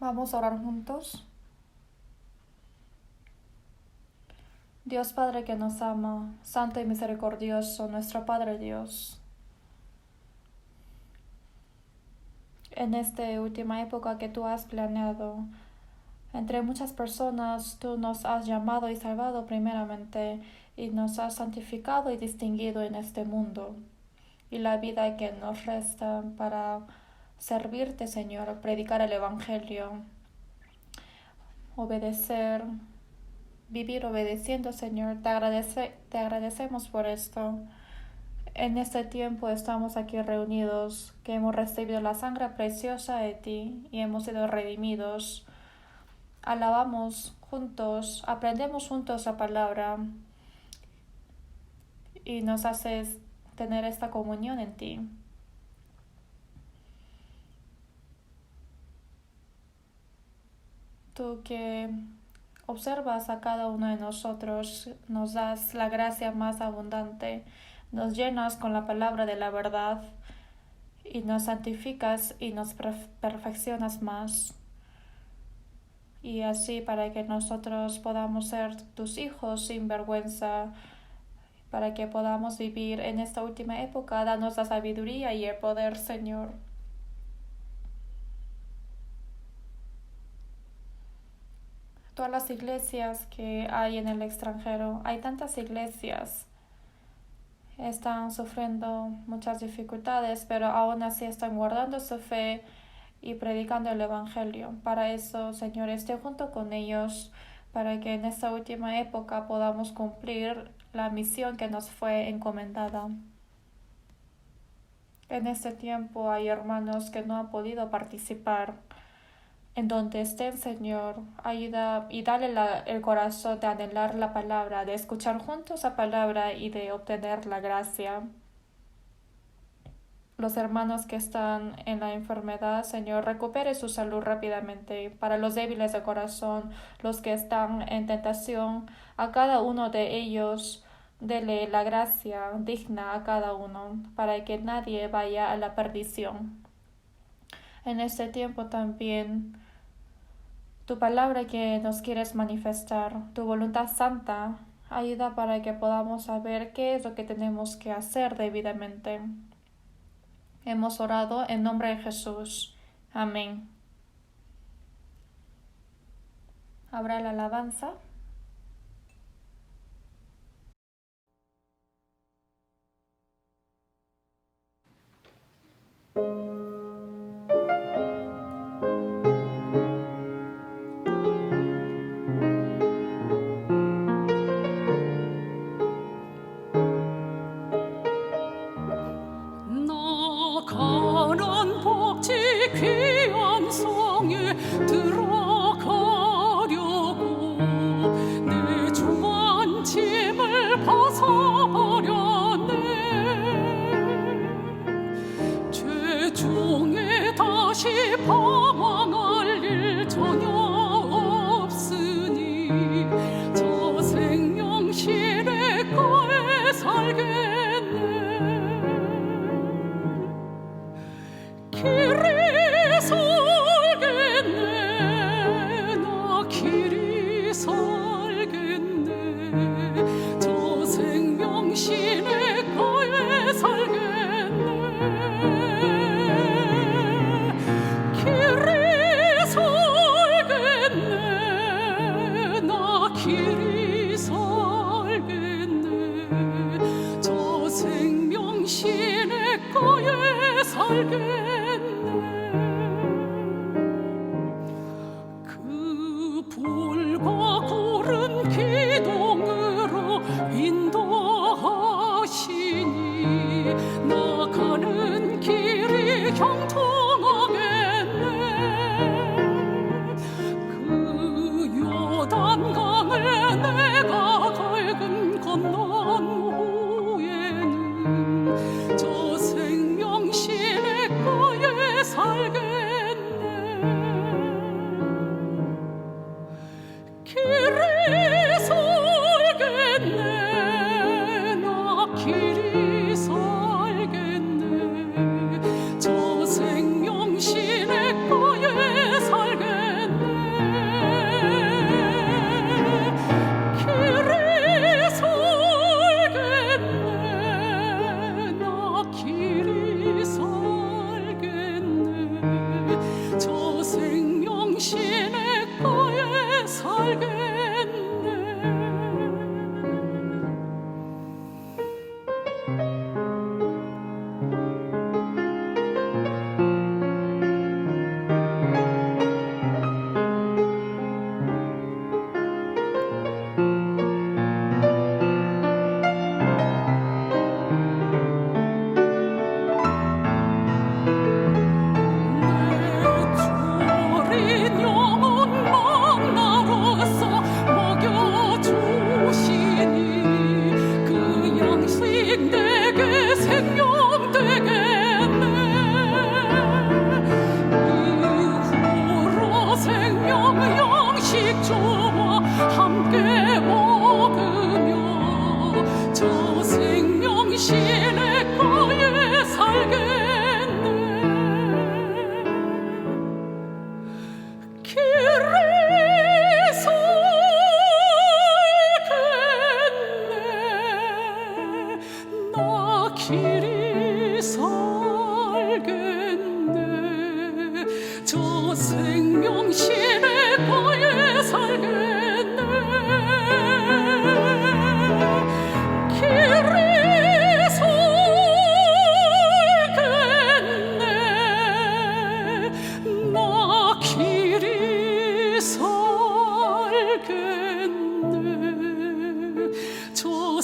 Vamos a orar juntos. Dios Padre que nos ama, Santo y misericordioso, nuestro Padre Dios. En esta última época que tú has planeado, entre muchas personas tú nos has llamado y salvado primeramente y nos has santificado y distinguido en este mundo. Y la vida que nos resta para servirte, Señor, predicar el Evangelio, obedecer, vivir obedeciendo, Señor. Te agradecemos por esto. En este tiempo estamos aquí reunidos, que hemos recibido la sangre preciosa de ti y hemos sido redimidos. Alabamos juntos, aprendemos juntos la palabra y nos haces tener esta comunión en ti. Tú que observas a cada uno de nosotros, nos das la gracia más abundante, nos llenas con la palabra de la verdad y nos santificas y nos perfeccionas más. Y así para que nosotros podamos ser tus hijos sin vergüenza, para que podamos vivir en esta última época, danos la sabiduría y el poder, Señor. Todas las iglesias que hay en el extranjero, hay tantas iglesias, están sufriendo muchas dificultades, pero aún así están guardando su fe y predicando el Evangelio. Para eso, Señor, esté junto con ellos, para que en esta última época podamos cumplir la misión que nos fue encomendada. En este tiempo hay hermanos que no han podido participar. En donde estén, Señor, ayuda y dale el corazón de anhelar la palabra, de escuchar juntos la palabra y de obtener la gracia. Los hermanos que están en la enfermedad, Señor, recupere su salud rápidamente. Para los débiles de corazón, los que están en tentación, a cada uno de ellos dele la gracia digna a cada uno, para que nadie vaya a la perdición. En este tiempo también, tu palabra que nos quieres manifestar, tu voluntad santa, ayuda para que podamos saber qué es lo que tenemos que hacer debidamente. Hemos orado en nombre de Jesús. Amén. Habrá la alabanza. 나가는 복지 귀한 성에 들어가려고 내 주한 짐을 벗어버렸네. 죄중에 다시 방황할 일 전혀 없으니 저 생명 시내가에 살겠네. 길이 살겠네. 나 길이 살겠네. 저 생명 시내가에 살겠네. 길이 살겠네. 나 길이 살겠네. 저 생명 시내가에 살겠네. 그 불과 고른 기둥으로 인도하시니 나가는 길이 형통하겠네. 그 요단강을 내가 갈근 건넌 후에는 저 생명 시내가에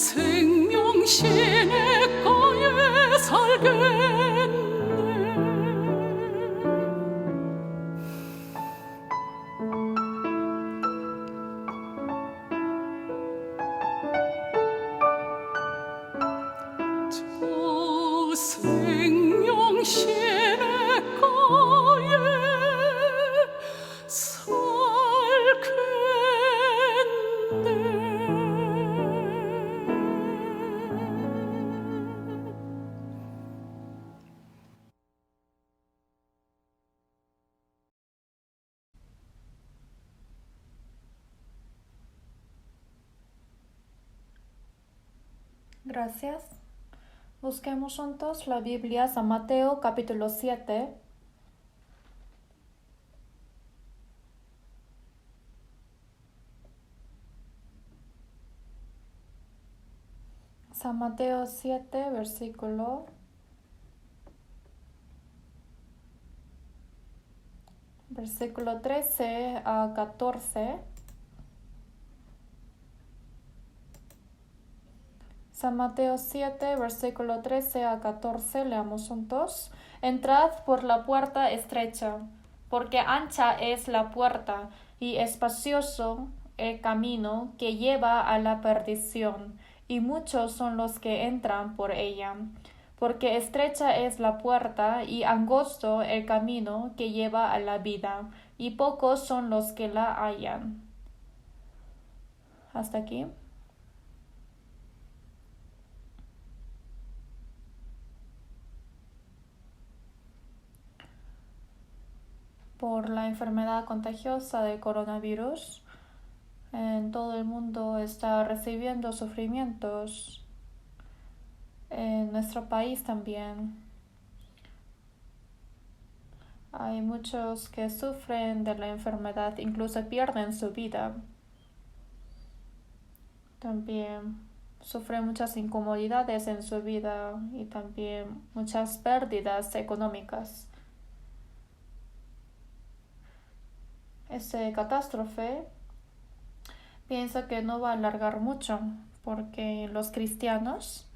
생명 시냇가에 살겠네. 저 생명 시냇가에 Gracias. Busquemos juntos la Biblia, San Mateo capítulo 7. San Mateo 7, versículo 13 a 14. San Mateo 7, versículo 13 a 14, leamos juntos. Entrad por la puerta estrecha, porque ancha es la puerta y espacioso el camino que lleva a la perdición, y muchos son los que entran por ella. Porque estrecha es la puerta y angosto el camino que lleva a la vida, y pocos son los que la hallan. Hasta aquí. Por la enfermedad contagiosa del coronavirus, en todo el mundo está recibiendo sufrimientos. En nuestro país también hay muchos que sufren de la enfermedad, incluso pierden su vida. También sufren muchas incomodidades en su vida y también muchas pérdidas económicas. Esta catástrofe pienso que no va a alargar mucho porque los cristianos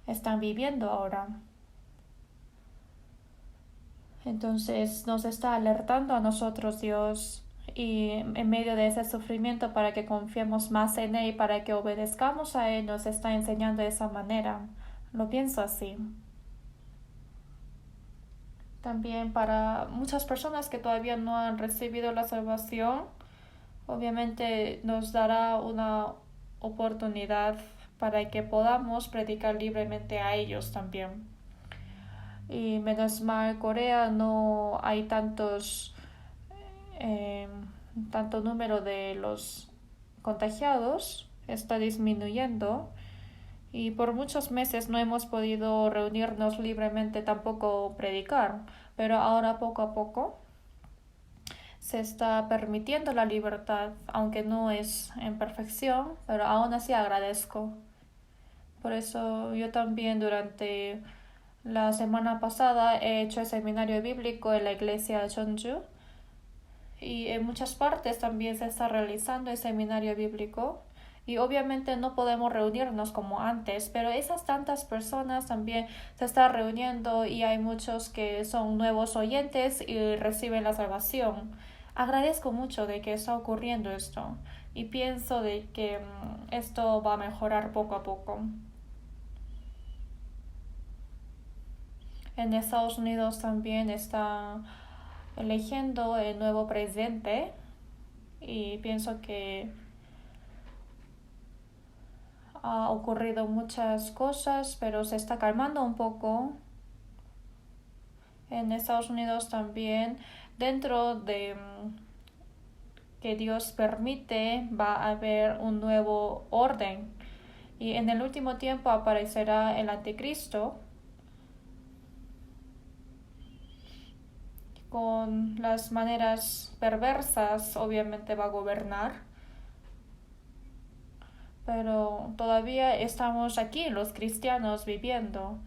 están viviendo ahora. Entonces nos está alertando a nosotros Dios y en medio de ese sufrimiento para que confiemos más en Él, para que obedezcamos a Él, nos está enseñando de esa manera. Lo pienso así. También para muchas personas que todavía no han recibido la salvación, obviamente nos dará una oportunidad para que podamos predicar libremente a ellos también. Y menos mal, Corea no hay tanto número de los contagiados, está disminuyendo. Y por muchos meses no hemos podido reunirnos libremente, tampoco predicar, pero ahora poco a poco se está permitiendo la libertad, aunque no es en perfección, pero aún así agradezco. Por eso yo también durante la semana pasada he hecho el seminario bíblico en la iglesia de Jeonju y en muchas partes también se está realizando el seminario bíblico. Y obviamente no podemos reunirnos como antes, pero esas tantas personas también se están reuniendo y hay muchos que son nuevos oyentes y reciben la salvación. Agradezco mucho de que está ocurriendo esto y pienso de que esto va a mejorar poco a poco. En Estados Unidos también está eligiendo el nuevo presidente y pienso que ha ocurrido muchas cosas, pero se está calmando un poco. En Estados Unidos también, dentro de que Dios permite, va a haber un nuevo orden. Y en el último tiempo aparecerá el anticristo con las maneras perversas, obviamente va a gobernar. Pero todavía estamos aquí, los cristianos, viviendo.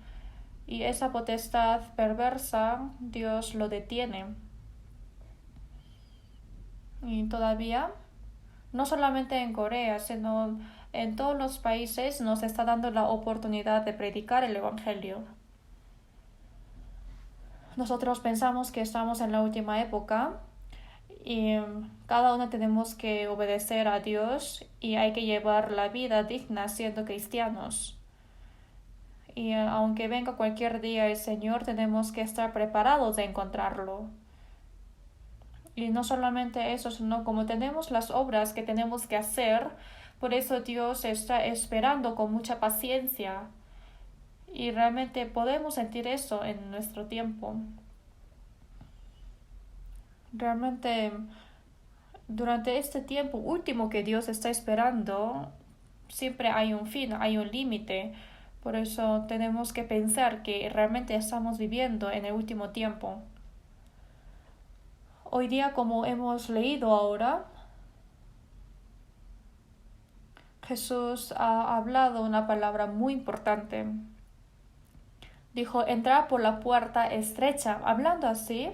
Y esa potestad perversa, Dios lo detiene. Y todavía, no solamente en Corea, sino en todos los países nos está dando la oportunidad de predicar el Evangelio. Nosotros pensamos que estamos en la última época y cada uno tenemos que obedecer a Dios y hay que llevar la vida digna siendo cristianos. Y aunque venga cualquier día el Señor, tenemos que estar preparados de encontrarlo. Y no solamente eso, sino como tenemos las obras que tenemos que hacer, por eso Dios está esperando con mucha paciencia. Y realmente podemos sentir eso en nuestro tiempo. Realmente, durante este tiempo último que Dios está esperando, siempre hay un fin, hay un límite. Por eso tenemos que pensar que realmente estamos viviendo en el último tiempo. Hoy día, como hemos leído ahora, Jesús ha hablado una palabra muy importante. Dijo, entrar por la puerta estrecha. Hablando así,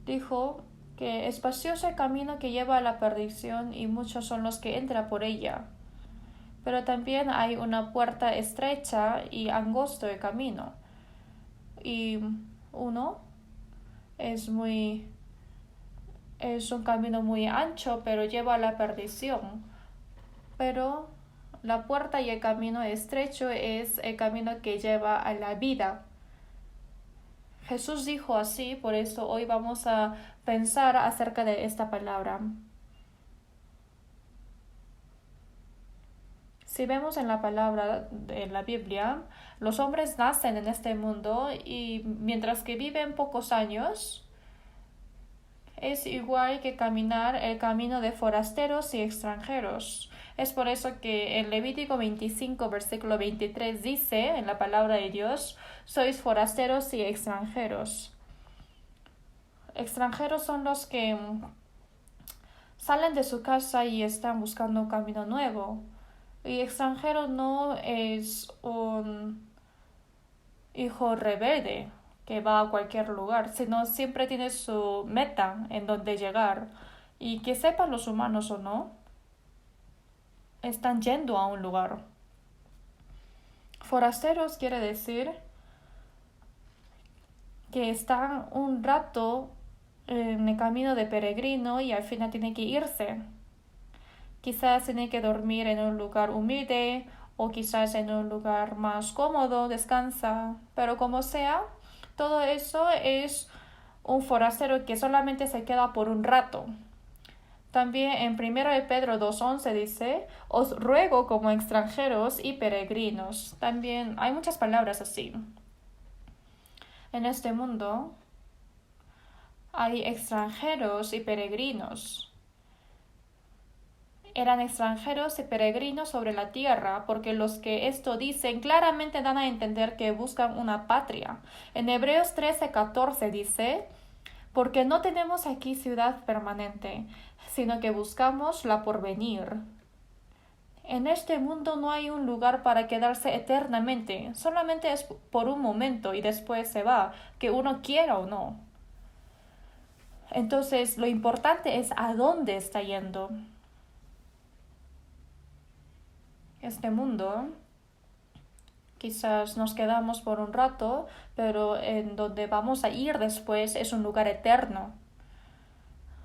dijo que espacioso el camino que lleva a la perdición y muchos son los que entran por ella. Pero también hay una puerta estrecha y angosto el camino. Y uno es un camino muy ancho, pero lleva a la perdición. Pero la puerta y el camino estrecho es el camino que lleva a la vida. Jesús dijo así, por eso hoy vamos a pensar acerca de esta palabra. Si vemos en la palabra de la Biblia, los hombres nacen en este mundo y mientras que viven pocos años, es igual que caminar el camino de forasteros y extranjeros. Es por eso que en Levítico 25, versículo 23 dice en la palabra de Dios, sois forasteros y extranjeros. Extranjeros son los que salen de su casa y están buscando un camino nuevo. Y extranjero no es un hijo rebelde que va a cualquier lugar, sino siempre tiene su meta en donde llegar. Y que sepan los humanos o no, están yendo a un lugar. Forasteros quiere decir que están un rato en el camino de peregrino y al final tienen que irse. Quizás tienen que dormir en un lugar humilde o quizás en un lugar más cómodo, descansa. Pero como sea, todo eso es un forastero que solamente se queda por un rato. También en 1 de Pedro 2:11 dice, os ruego como extranjeros y peregrinos. También hay muchas palabras así. En este mundo hay extranjeros y peregrinos. Eran extranjeros y peregrinos sobre la tierra, porque los que esto dicen claramente dan a entender que buscan una patria. En Hebreos 13:14 dice, porque no tenemos aquí ciudad permanente, sino que buscamos la porvenir. En este mundo no hay un lugar para quedarse eternamente, solamente es por un momento y después se va, que uno quiera o no. Entonces, lo importante es a dónde está yendo. Este mundo, quizás nos quedamos por un rato, pero en donde vamos a ir después es un lugar eterno.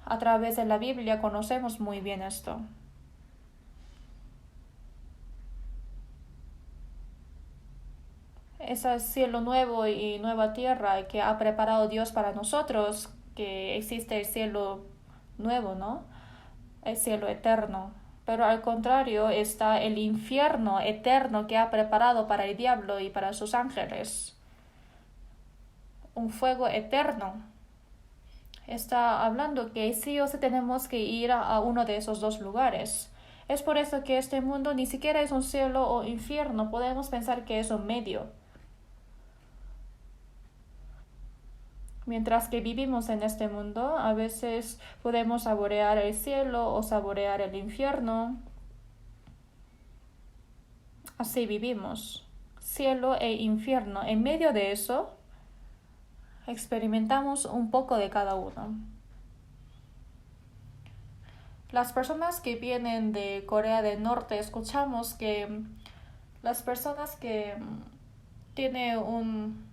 A través de la Biblia conocemos muy bien esto. Ese cielo nuevo y nueva tierra que ha preparado Dios para nosotros, que existe el cielo nuevo, ¿no? El cielo eterno. Pero al contrario está el infierno eterno que ha preparado para el diablo y para sus ángeles. Un fuego eterno. Está hablando que sí o sí tenemos que ir a uno de esos dos lugares. Es por eso que este mundo ni siquiera es un cielo o infierno. Podemos pensar que es un medio. Mientras que vivimos en este mundo, a veces podemos saborear el cielo o saborear el infierno. Así vivimos, cielo e infierno. En medio de eso, experimentamos un poco de cada uno. Las personas que vienen de Corea del Norte, escuchamos que las personas que tienen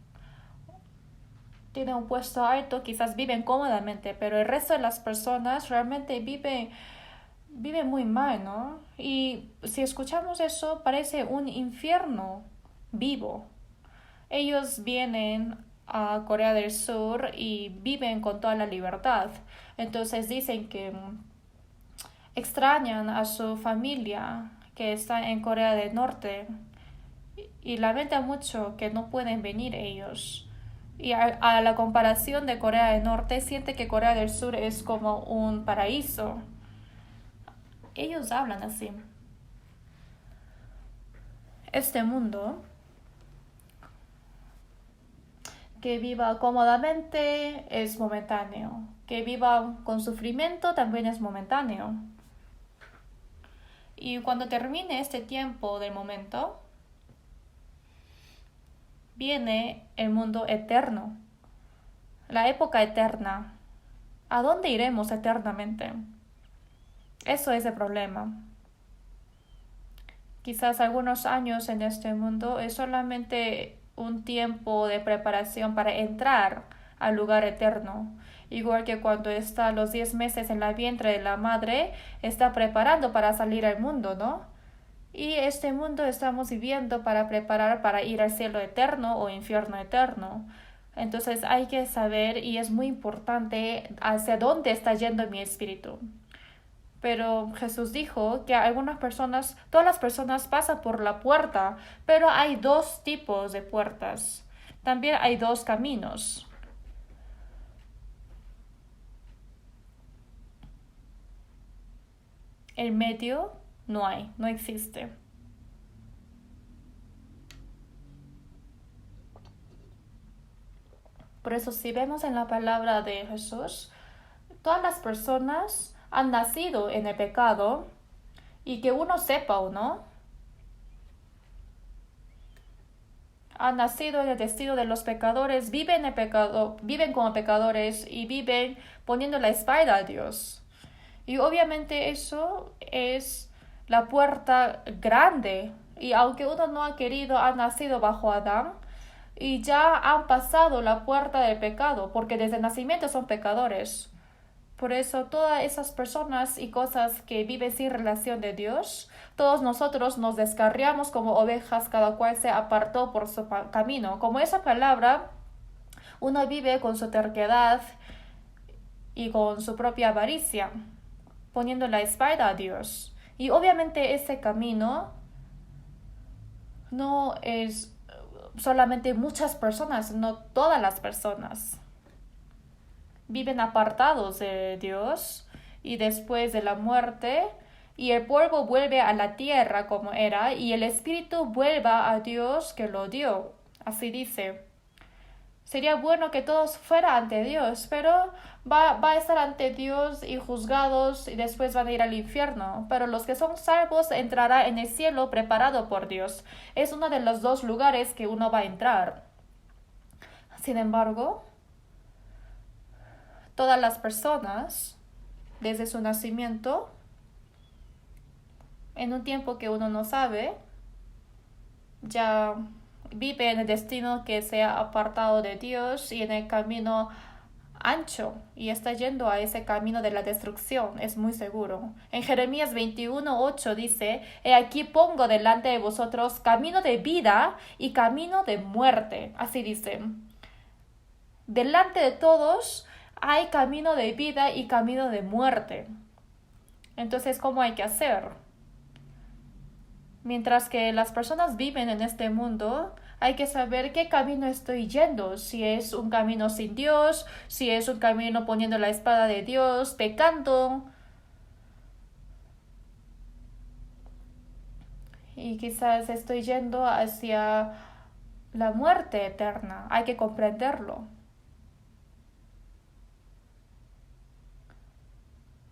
tienen un puesto alto quizás viven cómodamente, pero el resto de las personas realmente viven muy mal, ¿no? Y si escuchamos eso, parece un infierno vivo. Ellos vienen a Corea del Sur y viven con toda la libertad. Entonces dicen que extrañan a su familia que está en Corea del Norte y lamentan mucho que no pueden venir ellos. Y a la comparación de Corea del Norte, siente que Corea del Sur es como un paraíso. Ellos hablan así. Este mundo, que viva cómodamente es momentáneo. Que viva con sufrimiento también es momentáneo. Y cuando termine este tiempo del momento, viene el mundo eterno, la época eterna. ¿A dónde iremos eternamente? Eso es el problema. Quizás algunos años en este mundo es solamente un tiempo de preparación para entrar al lugar eterno. Igual que cuando está los 10 meses en la vientre de la madre, está preparando para salir al mundo, ¿no? Y este mundo estamos viviendo para preparar para ir al cielo eterno o infierno eterno. Entonces hay que saber y es muy importante hacia dónde está yendo mi espíritu. Pero Jesús dijo que algunas personas, todas las personas pasan por la puerta, pero hay dos tipos de puertas. También hay dos caminos. El medio no hay, no existe. Por eso si vemos en la palabra de Jesús, todas las personas han nacido en el pecado y que uno sepa o no, han nacido en el destino de los pecadores, viven el pecado, viven como pecadores y viven poniendo la espalda a Dios. Y obviamente eso es la puerta grande. Y aunque uno no ha querido, ha nacido bajo Adán y ya han pasado la puerta del pecado, porque desde el nacimiento son pecadores. Por eso todas esas personas y cosas que viven sin relación de Dios, todos nosotros nos descarriamos como ovejas, cada cual se apartó por su camino. Como esa palabra, uno vive con su terquedad y con su propia avaricia, poniendo la espalda a Dios. Y obviamente ese camino no es solamente muchas personas, no todas las personas. Viven apartados de Dios y después de la muerte, y el polvo vuelve a la tierra como era, y el espíritu vuelva a Dios que lo dio. Así dice. Sería bueno que todos fueran ante Dios, pero va a estar ante Dios y juzgados y después van a ir al infierno. Pero los que son salvos entrarán en el cielo preparado por Dios. Es uno de los dos lugares que uno va a entrar. Sin embargo, todas las personas, desde su nacimiento, en un tiempo que uno no sabe, ya vive en el destino que se ha apartado de Dios y en el camino ancho y está yendo a ese camino de la destrucción, es muy seguro. En Jeremías 21:8 dice: He aquí pongo delante de vosotros camino de vida y camino de muerte. Así dice. Delante de todos hay camino de vida y camino de muerte. Entonces, ¿cómo hay que hacer? Mientras que las personas viven en este mundo, hay que saber qué camino estoy yendo. Si es un camino sin Dios, si es un camino poniendo la espada de Dios, pecando. Y quizás estoy yendo hacia la muerte eterna. Hay que comprenderlo.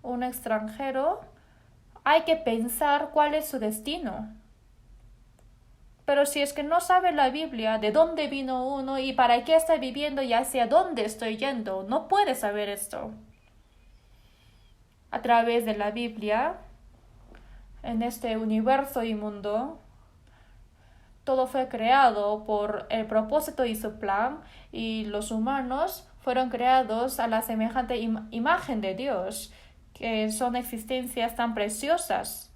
Un extranjero, hay que pensar cuál es su destino. Pero si es que no sabe la Biblia de dónde vino uno y para qué está viviendo y hacia dónde estoy yendo, no puede saber esto. a través de la Biblia, en este universo y mundo, todo fue creado por el propósito y su plan, y los humanos fueron creados a la semejante imagen de Dios, que son existencias tan preciosas,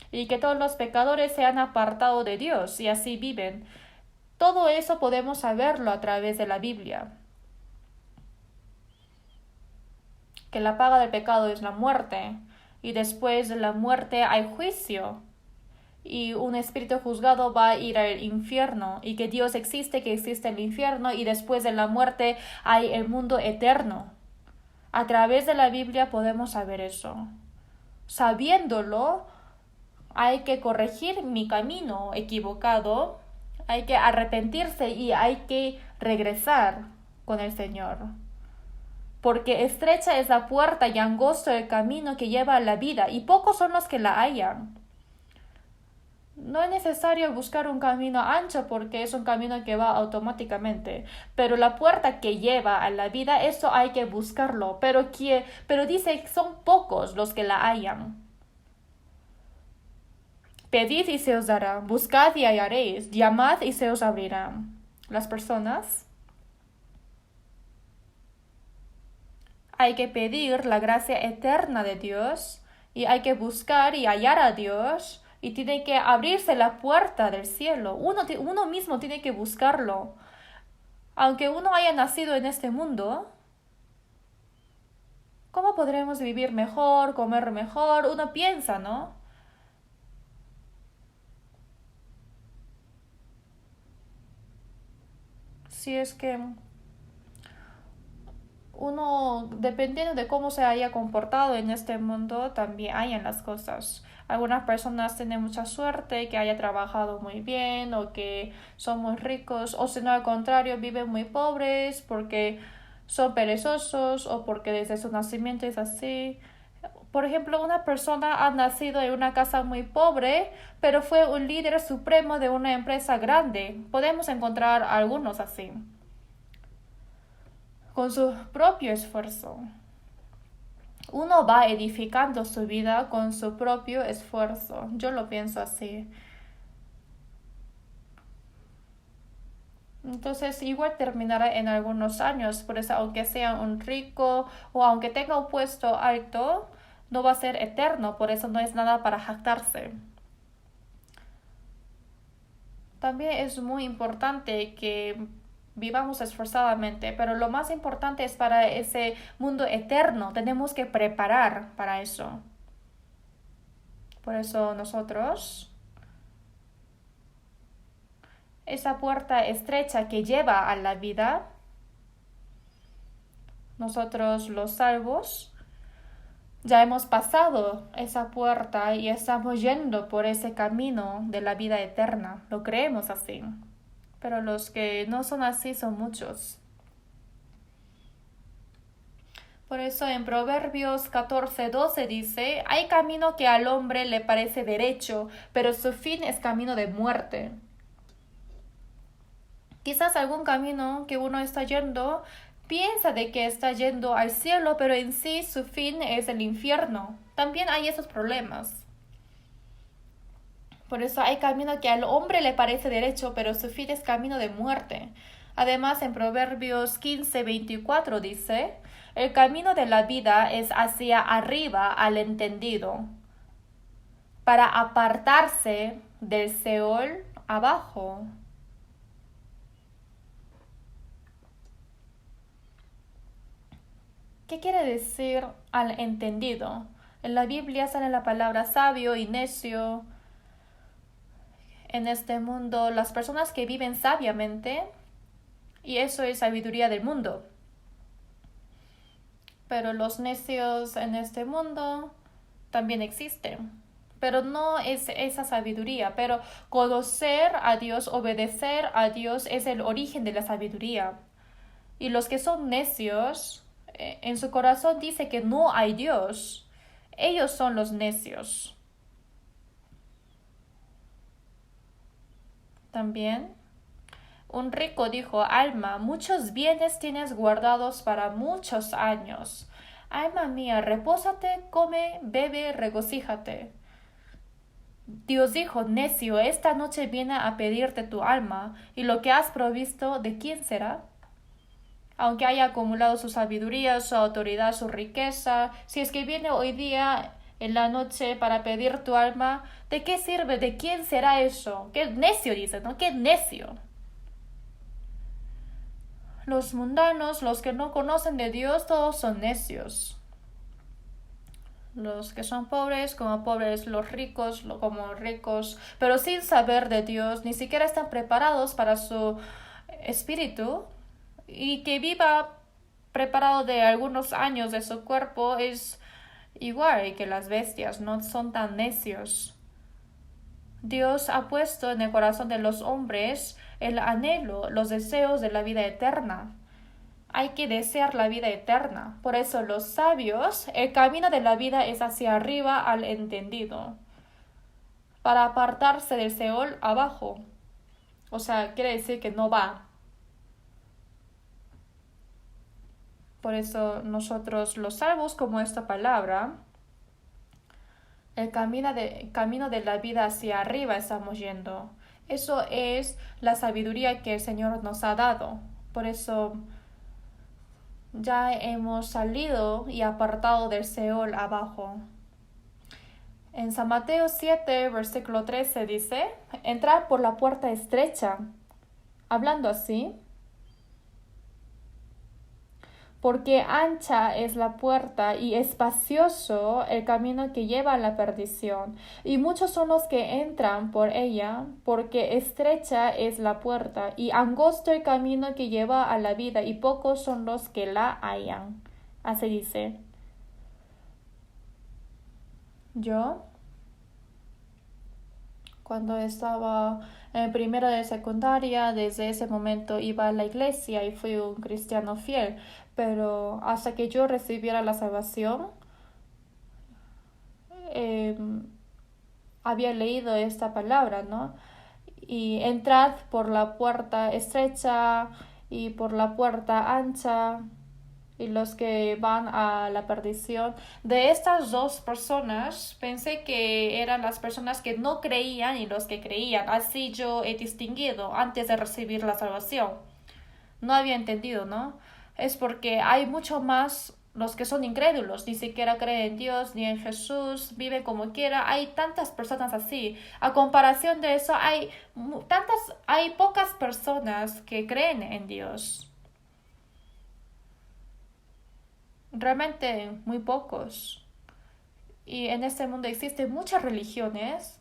y que todos los pecadores se han apartado de Dios y así viven. Todo eso podemos saberlo a través de la Biblia. Que la paga del pecado es la muerte, y después de la muerte hay juicio, y un espíritu juzgado va a ir al infierno, y que Dios existe, que existe el infierno, y después de la muerte hay el mundo eterno. A través de la Biblia podemos saber eso. Sabiéndolo, hay que corregir mi camino equivocado, hay que arrepentirse y hay que regresar con el Señor. Porque estrecha es la puerta y angosto el camino que lleva a la vida, y pocos son los que la hallan. No es necesario buscar un camino ancho porque es un camino que va automáticamente. Pero la puerta que lleva a la vida, eso hay que buscarlo. Pero dice que son pocos los que la hallan. Pedid y se os dará, buscad y hallaréis, llamad y se os abrirá. Las personas hay que pedir la gracia eterna de Dios, y hay que buscar y hallar a Dios, y tiene que abrirse la puerta del cielo. Uno mismo tiene que buscarlo. Aunque uno haya nacido en este mundo, ¿cómo podremos vivir mejor, comer mejor? Uno piensa, ¿no? Si es que uno, dependiendo de cómo se haya comportado en este mundo, también hay en las cosas. Algunas personas tienen mucha suerte, que haya trabajado muy bien o que son muy ricos, o si no, al contrario, viven muy pobres porque son perezosos o porque desde su nacimiento es así. Por ejemplo, una persona ha nacido en una casa muy pobre, pero fue un líder supremo de una empresa grande. Podemos encontrar algunos así, con su propio esfuerzo. Uno va edificando su vida con su propio esfuerzo. Yo lo pienso así. Entonces igual terminará en algunos años. Por eso, aunque sea un rico o aunque tenga un puesto alto, no va a ser eterno. Por eso no es nada para jactarse. También es muy importante que vivamos esforzadamente, pero lo más importante es para ese mundo eterno. Tenemos que preparar para eso. Por eso nosotros, esa puerta estrecha que lleva a la vida, nosotros los salvos, ya hemos pasado esa puerta y estamos yendo por ese camino de la vida eterna. Lo creemos así. Pero los que no son así son muchos. Por eso en Proverbios 14:12 dice: hay camino que al hombre le parece derecho, pero su fin es camino de muerte. Quizás algún camino que uno está yendo piensa de que está yendo al cielo, pero en sí su fin es el infierno. También hay esos problemas. Por eso hay camino que al hombre le parece derecho, pero su fin es camino de muerte. Además, en Proverbios 15:24 dice: el camino de la vida es hacia arriba al entendido, para apartarse del Seol abajo. ¿Qué quiere decir al entendido? En la Biblia sale la palabra sabio y necio. En este mundo, las personas que viven sabiamente, y eso es sabiduría del mundo. Pero los necios en este mundo también existen. Pero no es esa sabiduría. Pero conocer a Dios, obedecer a Dios es el origen de la sabiduría. Y los que son necios, en su corazón dice que no hay Dios. Ellos son los necios. También un rico dijo: alma, muchos bienes tienes guardados para muchos años. Alma mía, repósate, come, bebe, regocíjate. Dios dijo, necio, esta noche viene a pedirte tu alma, y lo que has provisto, ¿de quién será? Aunque haya acumulado su sabiduría, su autoridad, su riqueza, si es que viene hoy día en la noche para pedir tu alma, ¿de qué sirve? ¿De quién será eso? ¡Qué necio! Dice, ¿no? ¡Qué necio! Los mundanos, los que no conocen de Dios, todos son necios. Los que son pobres como pobres, los ricos como ricos, pero sin saber de Dios, ni siquiera están preparados para su espíritu, y que viva preparado de algunos años de su cuerpo es igual que las bestias, no son tan necios. Dios ha puesto en el corazón de los hombres el anhelo, los deseos de la vida eterna. Hay que desear la vida eterna. Por eso los sabios, el camino de la vida es hacia arriba al entendido, para apartarse del Seol abajo. O sea, quiere decir que no va. Por eso nosotros los salvos, como esta palabra, el camino de la vida hacia arriba estamos yendo. Eso es la sabiduría que el Señor nos ha dado. Por eso ya hemos salido y apartado del Seol abajo. En San Mateo 7, versículo 13 dice, entrad por la puerta estrecha. Hablando así, porque ancha es la puerta y espacioso el camino que lleva a la perdición, y muchos son los que entran por ella, porque estrecha es la puerta y angosto el camino que lleva a la vida, y pocos son los que la hallan. Así dice. Yo, cuando estaba en primero de secundaria, desde ese momento iba a la iglesia y fui un cristiano fiel, pero hasta que yo recibiera la salvación, había leído esta palabra, ¿no? Y entrad por la puerta estrecha y por la puerta ancha, y los que van a la perdición. De estas dos personas, pensé que eran las personas que no creían y los que creían. Así yo he distinguido antes de recibir la salvación. No había entendido, ¿no? Es porque hay mucho más los que son incrédulos, ni siquiera creen en Dios ni en Jesús, viven como quiera. Hay tantas personas así. A comparación de eso, hay pocas personas que creen en Dios. Realmente muy pocos. Y en este mundo existen muchas religiones,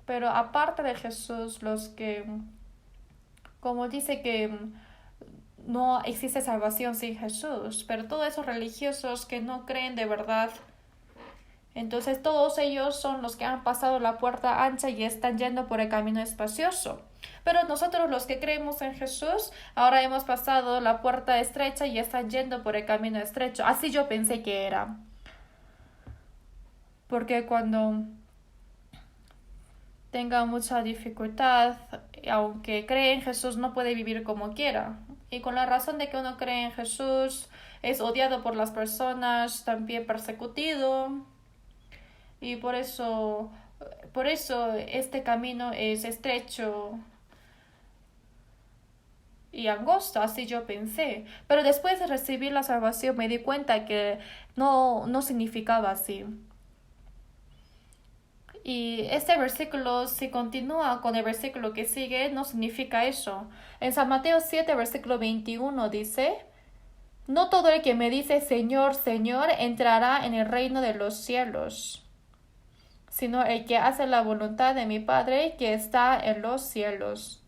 pero aparte de Jesús, los que, como dice que no existe salvación sin Jesús, pero todos esos religiosos que no creen de verdad, entonces todos ellos son los que han pasado la puerta ancha y están yendo por el camino espacioso. Pero nosotros los que creemos en Jesús, ahora hemos pasado la puerta estrecha y están yendo por el camino estrecho. Así yo pensé que era. Porque cuando tenga mucha dificultad, aunque cree en Jesús, no puede vivir como quiera. Y con la razón de que uno cree en Jesús, es odiado por las personas, también perseguido. Y por eso este camino es estrecho y angosto, así yo pensé. Pero después de recibir la salvación me di cuenta que no significaba así. Y este versículo, si continúa con el versículo que sigue, no significa eso. En San Mateo 7, versículo 21 dice, no todo el que me dice Señor, Señor, entrará en el reino de los cielos, sino el que hace la voluntad de mi Padre que está en los cielos.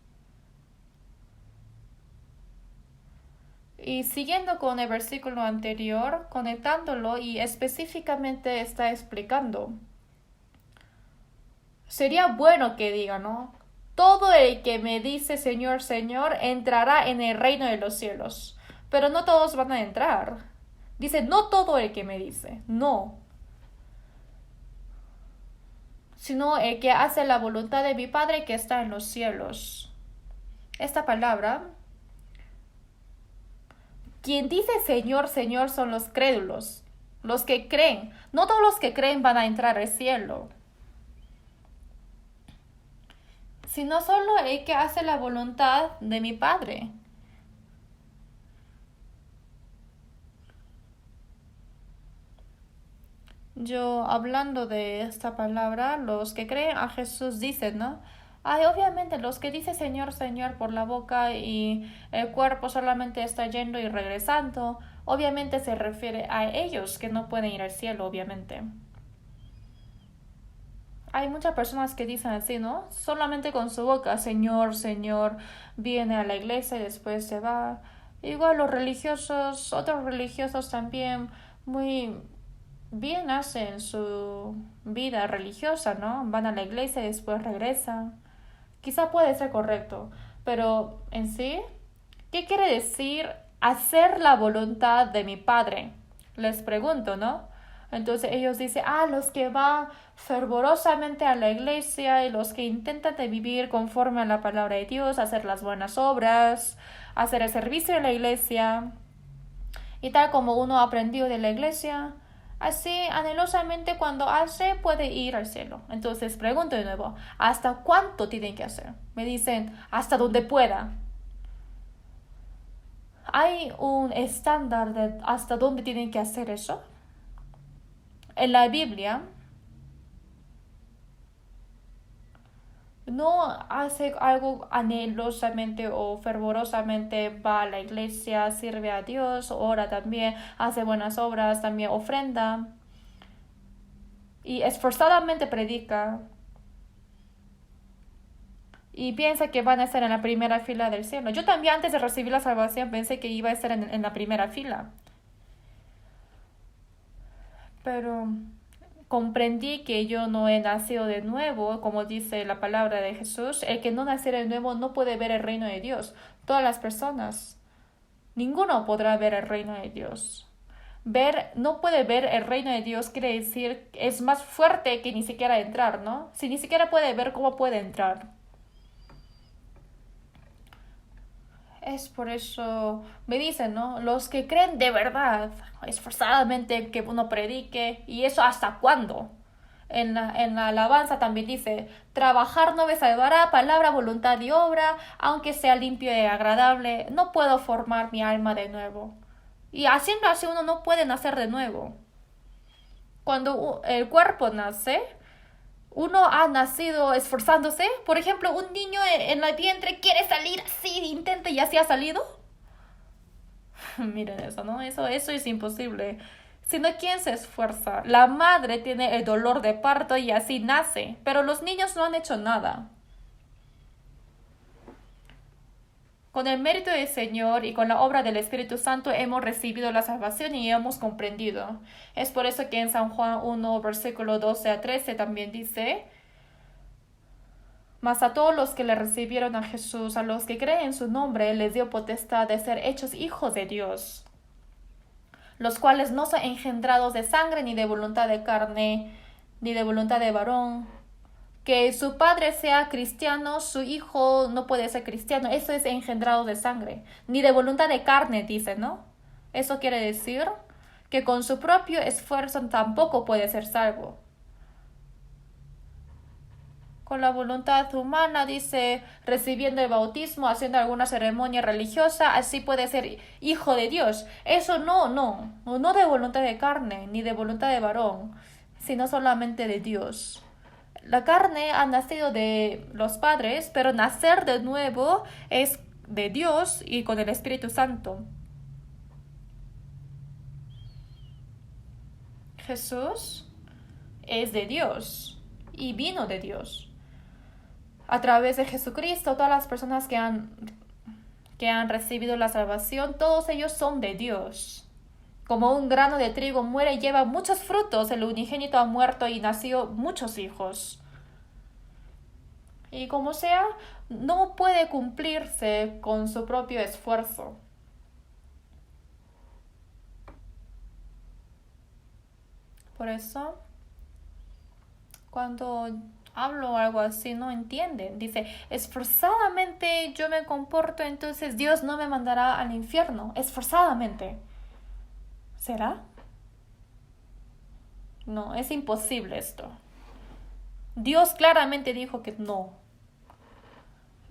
Y siguiendo con el versículo anterior, conectándolo y específicamente está explicando. Sería bueno que diga, ¿no? Todo el que me dice Señor, Señor, entrará en el reino de los cielos. Pero no todos van a entrar. Dice, no todo el que me dice, no. Sino el que hace la voluntad de mi Padre que está en los cielos. Esta palabra Quien dice Señor, Señor son los crédulos, los que creen. No todos los que creen van a entrar al cielo, sino solo el que hace la voluntad de mi Padre. Yo hablando de esta palabra, los que creen a Jesús dicen, ¿no? Ay, obviamente los que dicen Señor, Señor por la boca y el cuerpo solamente está yendo y regresando, obviamente se refiere a ellos que no pueden ir al cielo, obviamente. Hay muchas personas que dicen así, ¿no? Solamente con su boca, Señor, Señor, viene a la iglesia y después se va. Igual los religiosos, otros religiosos también muy bien hacen su vida religiosa, ¿no? Van a la iglesia y después regresan. Quizá puede ser correcto, pero en sí, ¿qué quiere decir hacer la voluntad de mi Padre? Les pregunto, ¿no? Entonces ellos dicen, los que van fervorosamente a la iglesia y los que intentan de vivir conforme a la palabra de Dios, hacer las buenas obras, hacer el servicio en la iglesia, y tal como uno aprendió de la iglesia, así anhelosamente cuando hace puede ir al cielo. Entonces pregunto de nuevo, ¿hasta cuánto tienen que hacer? Me dicen, hasta donde pueda. ¿Hay un estándar de hasta dónde tienen que hacer eso? En la Biblia no hace algo anhelosamente o fervorosamente, va a la iglesia, sirve a Dios, ora también, hace buenas obras, también ofrenda y esforzadamente predica y piensa que van a estar en la primera fila del cielo. Yo también antes de recibir la salvación pensé que iba a estar en la primera fila, pero comprendí que yo no he nacido de nuevo, como dice la palabra de Jesús. El que no naciera de nuevo no puede ver el reino de Dios. Todas las personas, ninguno podrá ver el reino de Dios. No puede ver el reino de Dios quiere decir es más fuerte que ni siquiera entrar, ¿no? Si ni siquiera puede ver, ¿cómo puede entrar? Es por eso me dicen, ¿no? Los que creen de verdad, esforzadamente que uno predique, y eso hasta cuándo. En la alabanza también dice, trabajar no me salvará, palabra, voluntad y obra, aunque sea limpio y agradable, no puedo formar mi alma de nuevo. Y haciendo así uno no puede nacer de nuevo. Cuando el cuerpo nace, uno ha nacido esforzándose. Por ejemplo, un niño en el vientre quiere salir así, intenta y así ha salido. Miren eso, ¿no? Eso es imposible. Sino quién se esfuerza. La madre tiene el dolor de parto y así nace. Pero los niños no han hecho nada. Con el mérito del Señor y con la obra del Espíritu Santo hemos recibido la salvación y hemos comprendido. Es por eso que en San Juan 1, versículo 12 a 13 también dice, mas a todos los que le recibieron a Jesús, a los que creen en su nombre, les dio potestad de ser hechos hijos de Dios, los cuales no son engendrados de sangre, ni de voluntad de carne, ni de voluntad de varón. Que su padre sea cristiano, su hijo no puede ser cristiano. Eso es engendrado de sangre. Ni de voluntad de carne, dice, ¿no? Eso quiere decir que con su propio esfuerzo tampoco puede ser salvo. Con la voluntad humana, dice, recibiendo el bautismo, haciendo alguna ceremonia religiosa, así puede ser hijo de Dios. Eso no de voluntad de carne, ni de voluntad de varón, sino solamente de Dios. La carne ha nacido de los padres, pero nacer de nuevo es de Dios y con el Espíritu Santo. Jesús es de Dios y vino de Dios. A través de Jesucristo, todas las personas que han recibido la salvación, todos ellos son de Dios. Como un grano de trigo muere y lleva muchos frutos, el unigénito ha muerto y nació muchos hijos. Y como sea, no puede cumplirse con su propio esfuerzo. Por eso, cuando hablo o algo así, no entienden. Dice, esforzadamente yo me comporto, entonces Dios no me mandará al infierno. Esforzadamente. ¿Será? No, es imposible esto. Dios claramente dijo que no.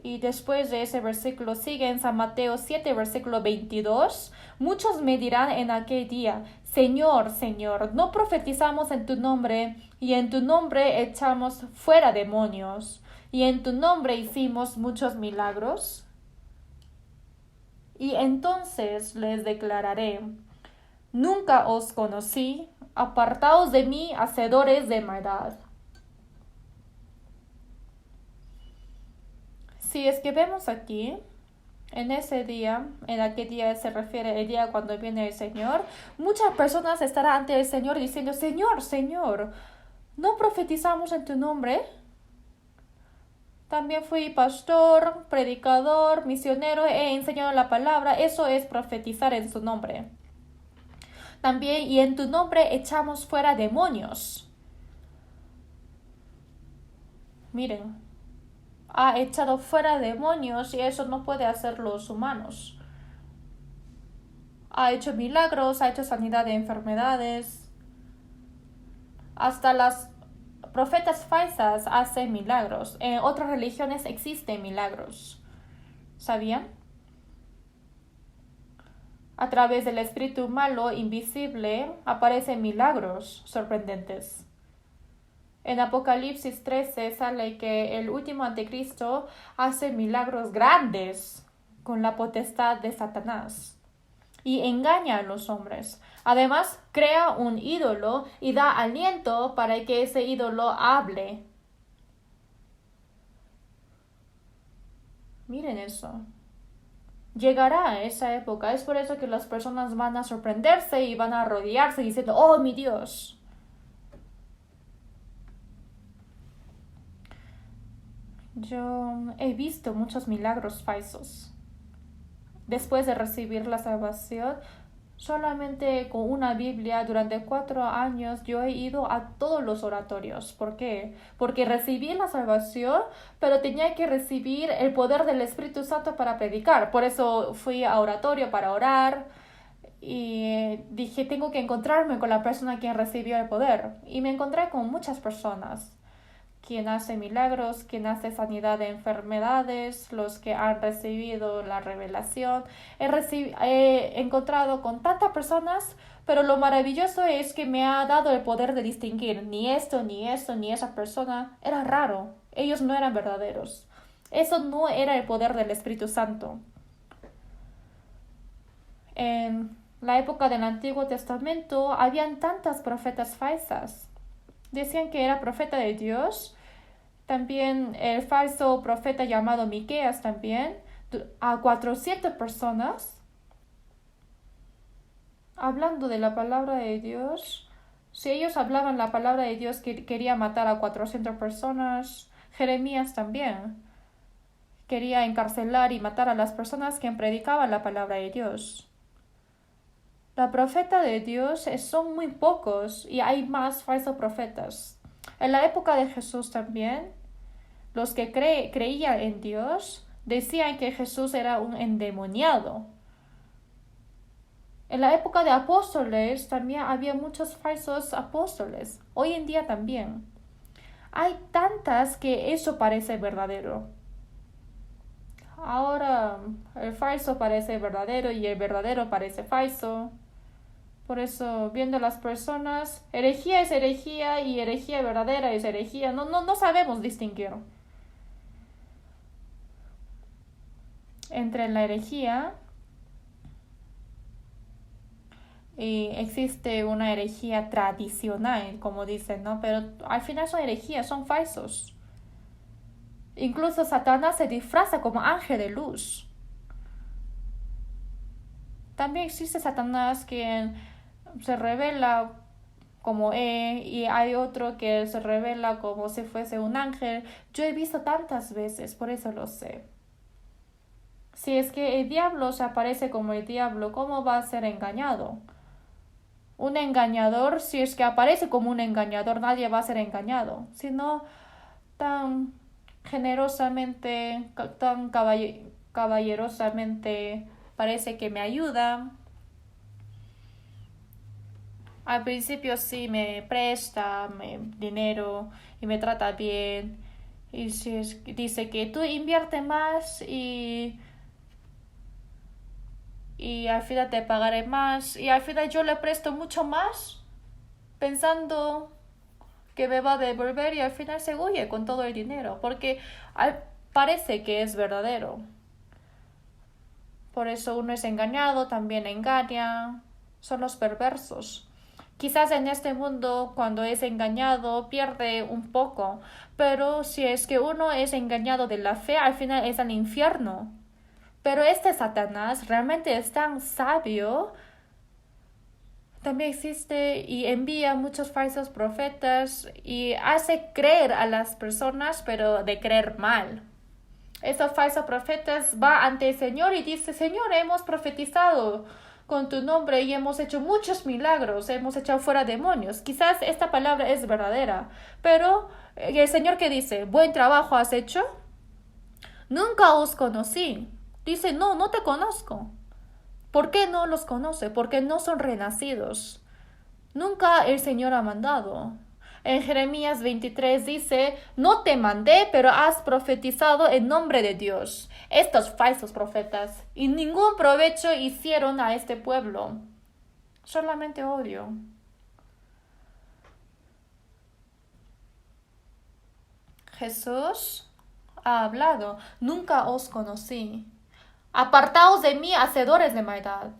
Y después de ese versículo sigue en San Mateo 7, versículo 22. Muchos me dirán en aquel día, Señor, Señor, ¿no profetizamos en tu nombre y en tu nombre echamos fuera demonios y en tu nombre hicimos muchos milagros? Y entonces les declararé, nunca os conocí, apartaos de mí, hacedores de maldad. Si es que vemos aquí, en ese día, en aquel día se refiere el día cuando viene el Señor, muchas personas estarán ante el Señor diciendo, Señor, Señor, ¿no profetizamos en tu nombre? También fui pastor, predicador, misionero, he enseñado la palabra, eso es profetizar en su nombre. También, y en tu nombre echamos fuera demonios. Miren, ha echado fuera demonios y eso no puede hacer los humanos. Ha hecho milagros, ha hecho sanidad de enfermedades. Hasta las profetas falsas hacen milagros. En otras religiones existen milagros. ¿Sabían? A través del espíritu malo invisible aparecen milagros sorprendentes. En Apocalipsis 13 sale que el último anticristo hace milagros grandes con la potestad de Satanás y engaña a los hombres. Además, crea un ídolo y da aliento para que ese ídolo hable. Miren eso. Llegará esa época. Es por eso que las personas van a sorprenderse y van a rodearse diciendo, oh mi Dios. Yo he visto muchos milagros falsos. Después de recibir la salvación, solamente con una Biblia durante 4 años yo he ido a todos los oratorios. ¿Por qué? Porque recibí la salvación, pero tenía que recibir el poder del Espíritu Santo para predicar. Por eso fui a oratorio para orar y dije, tengo que encontrarme con la persona quien recibió el poder. Y me encontré con muchas personas. Quien hace milagros, quien hace sanidad de enfermedades, los que han recibido la revelación. He encontrado con tantas personas, pero lo maravilloso es que me ha dado el poder de distinguir ni esto, ni eso, ni esa persona. Era raro, ellos no eran verdaderos. Eso no era el poder del Espíritu Santo. En la época del Antiguo Testamento habían tantas profetas falsas. Decían que era profeta de Dios. También el falso profeta llamado Miqueas también, a 400 personas, hablando de la palabra de Dios. Si ellos hablaban la palabra de Dios, que quería matar a 400 personas. Jeremías también quería encarcelar y matar a las personas que predicaban la palabra de Dios. La profeta de Dios son muy pocos y hay más falsos profetas. En la época de Jesús también, los que creían en Dios decían que Jesús era un endemoniado. En la época de apóstoles también había muchos falsos apóstoles. Hoy en día también. Hay tantas que eso parece verdadero. Ahora el falso parece verdadero y el verdadero parece falso. Por eso, viendo las personas, herejía es herejía y herejía verdadera es herejía. No sabemos distinguir. Entre la herejía y existe una herejía tradicional, como dicen, ¿no? Pero al final son herejías, son falsos. Incluso Satanás se disfraza como ángel de luz. También existe Satanás quien se revela como y hay otro que se revela como si fuese un ángel. Yo he visto tantas veces, por eso lo sé. Si es que el diablo se aparece como el diablo, ¿cómo va a ser engañado? Un engañador, si es que aparece como un engañador, nadie va a ser engañado. Si no, tan generosamente, tan caballerosamente parece que me ayuda. Al principio sí me presta dinero y me trata bien. Y dice que tú invierte más y al final te pagaré más. Y al final yo le presto mucho más pensando que me va a devolver y al final se huye con todo el dinero. Porque parece que es verdadero. Por eso uno es engañado, también engaña. Son los perversos. Quizás en este mundo, cuando es engañado, pierde un poco, pero si es que uno es engañado de la fe, al final es al infierno. Pero este Satanás realmente es tan sabio, también existe y envía muchos falsos profetas y hace creer a las personas, pero de creer mal. Estos falsos profetas van ante el Señor y dice: Señor, hemos profetizado con tu nombre y hemos hecho muchos milagros, hemos echado fuera demonios. Quizás esta palabra es verdadera, pero el Señor, ¿qué dice? ¿Buen trabajo has hecho? Nunca os conocí. Dice: no, no te conozco. ¿Por qué no los conoce? Porque no son renacidos. Nunca el Señor ha mandado. En Jeremías 23 dice: no te mandé, pero has profetizado en nombre de Dios. Estos falsos profetas, y ningún provecho hicieron a este pueblo. Solamente odio. Jesús ha hablado: nunca os conocí. Apartaos de mí, hacedores de maldad.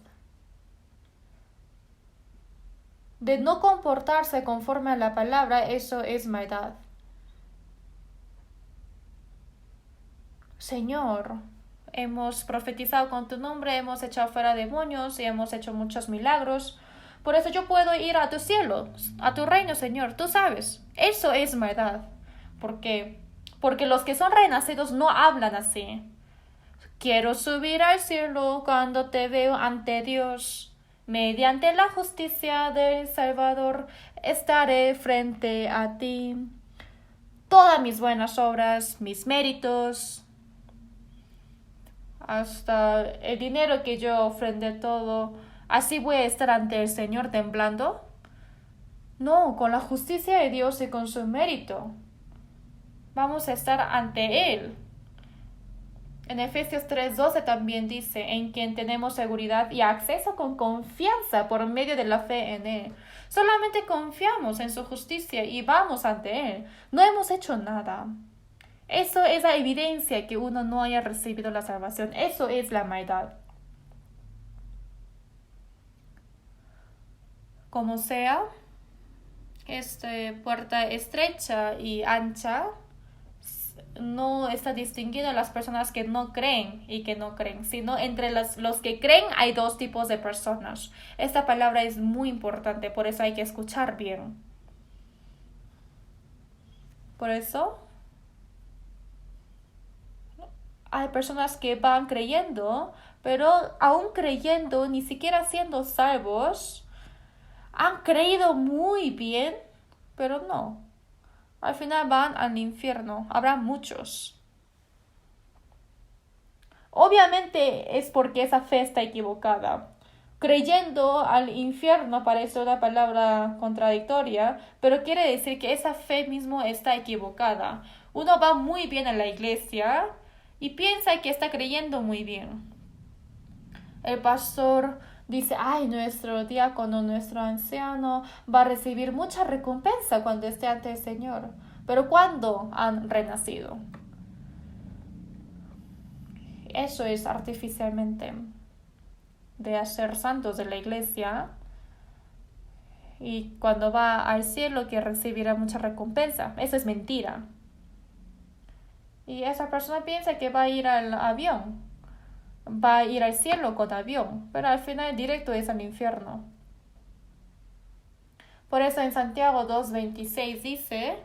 De no comportarse conforme a la palabra, eso es maldad. Señor, hemos profetizado con tu nombre, hemos echado fuera demonios y hemos hecho muchos milagros. Por eso yo puedo ir a tu cielo, a tu reino, Señor. Tú sabes, eso es maldad. ¿Por qué? Porque los que son renacidos no hablan así. Quiero subir al cielo cuando te veo ante Dios. Mediante la justicia del Salvador estaré frente a ti. Todas mis buenas obras, mis méritos, hasta el dinero que yo ofrendé, todo, ¿así voy a estar ante el Señor temblando? No, con la justicia de Dios y con su mérito vamos a estar ante Él. En Efesios 3:12 también dice: en quien tenemos seguridad y acceso con confianza por medio de la fe en Él. Solamente confiamos en su justicia y vamos ante Él. No hemos hecho nada. Eso es la evidencia que uno no haya recibido la salvación. Eso es la maldad. Como sea, esta puerta estrecha y ancha no está distinguido a las personas que no creen y que no creen, sino entre los que creen hay dos tipos de personas. Esta palabra es muy importante, por eso hay que escuchar bien. Por eso hay personas que van creyendo, pero aún creyendo, ni siquiera siendo salvos, han creído muy bien, pero no. Al final van al infierno. Habrá muchos. Obviamente es porque esa fe está equivocada. Creyendo al infierno parece una palabra contradictoria, pero quiere decir que esa fe mismo está equivocada. Uno va muy bien a la iglesia y piensa que está creyendo muy bien. El pastor dice: ay, nuestro diácono, nuestro anciano va a recibir mucha recompensa cuando esté ante el Señor. Pero ¿cuándo han renacido? Eso es artificialmente de hacer santos de la iglesia. Y cuando va al cielo que recibirá mucha recompensa. Eso es mentira. Y esa persona piensa que va a ir al avión. Va a ir al cielo con avión, pero al final directo es al infierno. Por eso en Santiago 2:26 dice: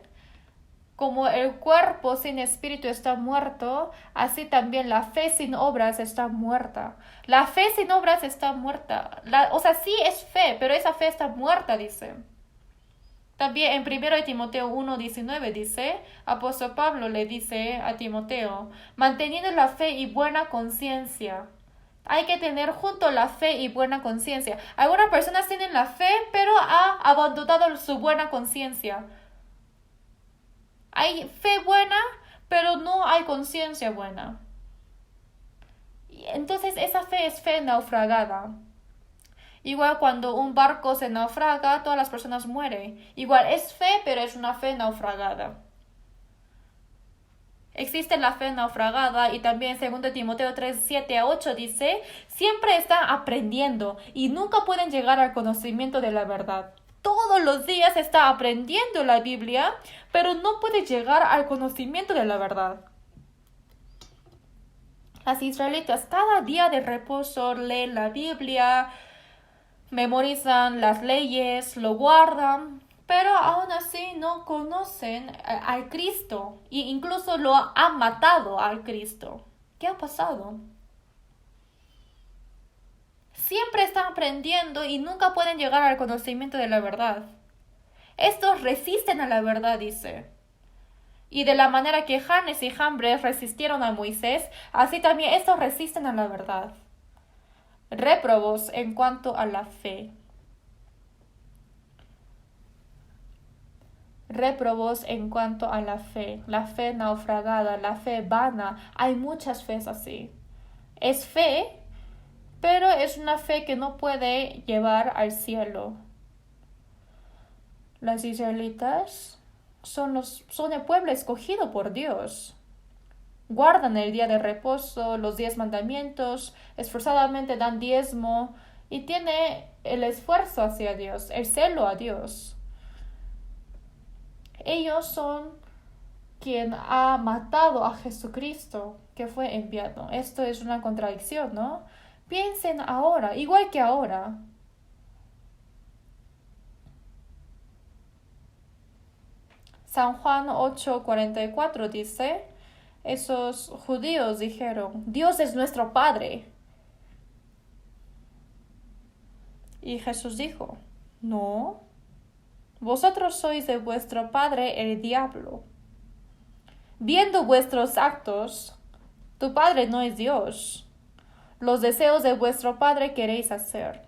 como el cuerpo sin espíritu está muerto, así también la fe sin obras está muerta. La fe sin obras está muerta. O sea, sí es fe, pero esa fe está muerta, dice. También en 1 Timoteo 1:19 dice, apóstol Pablo le dice a Timoteo, manteniendo la fe y buena conciencia. Hay que tener junto la fe y buena conciencia. Algunas personas tienen la fe, pero ha abandonado su buena conciencia. Hay fe buena, pero no hay conciencia buena. Entonces esa fe es fe naufragada. Igual cuando un barco se naufraga, todas las personas mueren. Igual es fe, pero es una fe naufragada. Existe la fe naufragada y también 2 Timoteo 3:7-8 dice, siempre están aprendiendo y nunca pueden llegar al conocimiento de la verdad. Todos los días está aprendiendo la Biblia, pero no puede llegar al conocimiento de la verdad. Las israelitas cada día de reposo leen la Biblia, memorizan las leyes, lo guardan, pero aún así no conocen al Cristo e incluso lo han matado al Cristo. ¿Qué ha pasado? Siempre están aprendiendo y nunca pueden llegar al conocimiento de la verdad. Estos resisten a la verdad, dice. Y de la manera que Janes y Jambres resistieron a Moisés, así también estos resisten a la verdad. Réprobos en cuanto a la fe. Réprobos en cuanto a la fe naufragada, la fe vana. Hay muchas fes así. Es fe, pero es una fe que no puede llevar al cielo. Las israelitas son el pueblo escogido por Dios. Guardan el día de reposo, los 10 mandamientos, esforzadamente dan diezmo y tiene el esfuerzo hacia Dios, el celo a Dios. Ellos son quien ha matado a Jesucristo que fue enviado. Esto es una contradicción, ¿no? Piensen ahora, igual que ahora. San Juan 8:44 dice, esos judíos dijeron, Dios es nuestro Padre. Y Jesús dijo, no, vosotros sois de vuestro padre el diablo. Viendo vuestros actos, tu Padre no es Dios. Los deseos de vuestro Padre queréis hacer.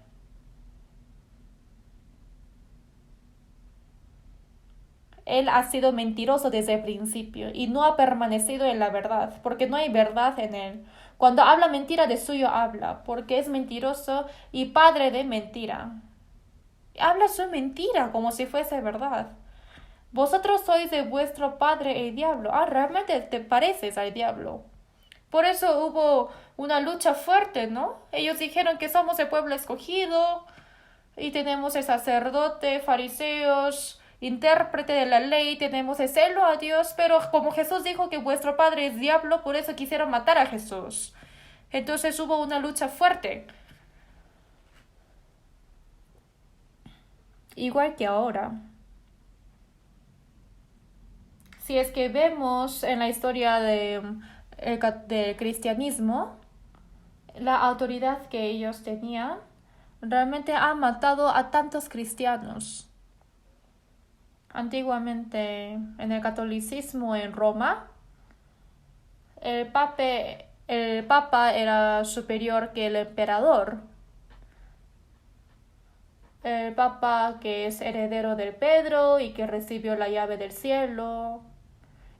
Él ha sido mentiroso desde el principio y no ha permanecido en la verdad, porque no hay verdad en él. Cuando habla mentira, de suyo habla, porque es mentiroso y padre de mentira. Habla su mentira como si fuese verdad. Vosotros sois de vuestro padre el diablo. Realmente te pareces al diablo. Por eso hubo una lucha fuerte, ¿no? Ellos dijeron que somos el pueblo escogido y tenemos el sacerdote, fariseos, intérprete de la ley, tenemos el celo a Dios, pero como Jesús dijo que vuestro padre es diablo, por eso quisieron matar a Jesús. Entonces hubo una lucha fuerte. Igual que ahora. Si es que vemos en la historia del cristianismo, la autoridad que ellos tenían realmente ha matado a tantos cristianos. Antiguamente, en el catolicismo en Roma, el papa era superior que el emperador. El papa que es heredero del Pedro y que recibió la llave del cielo,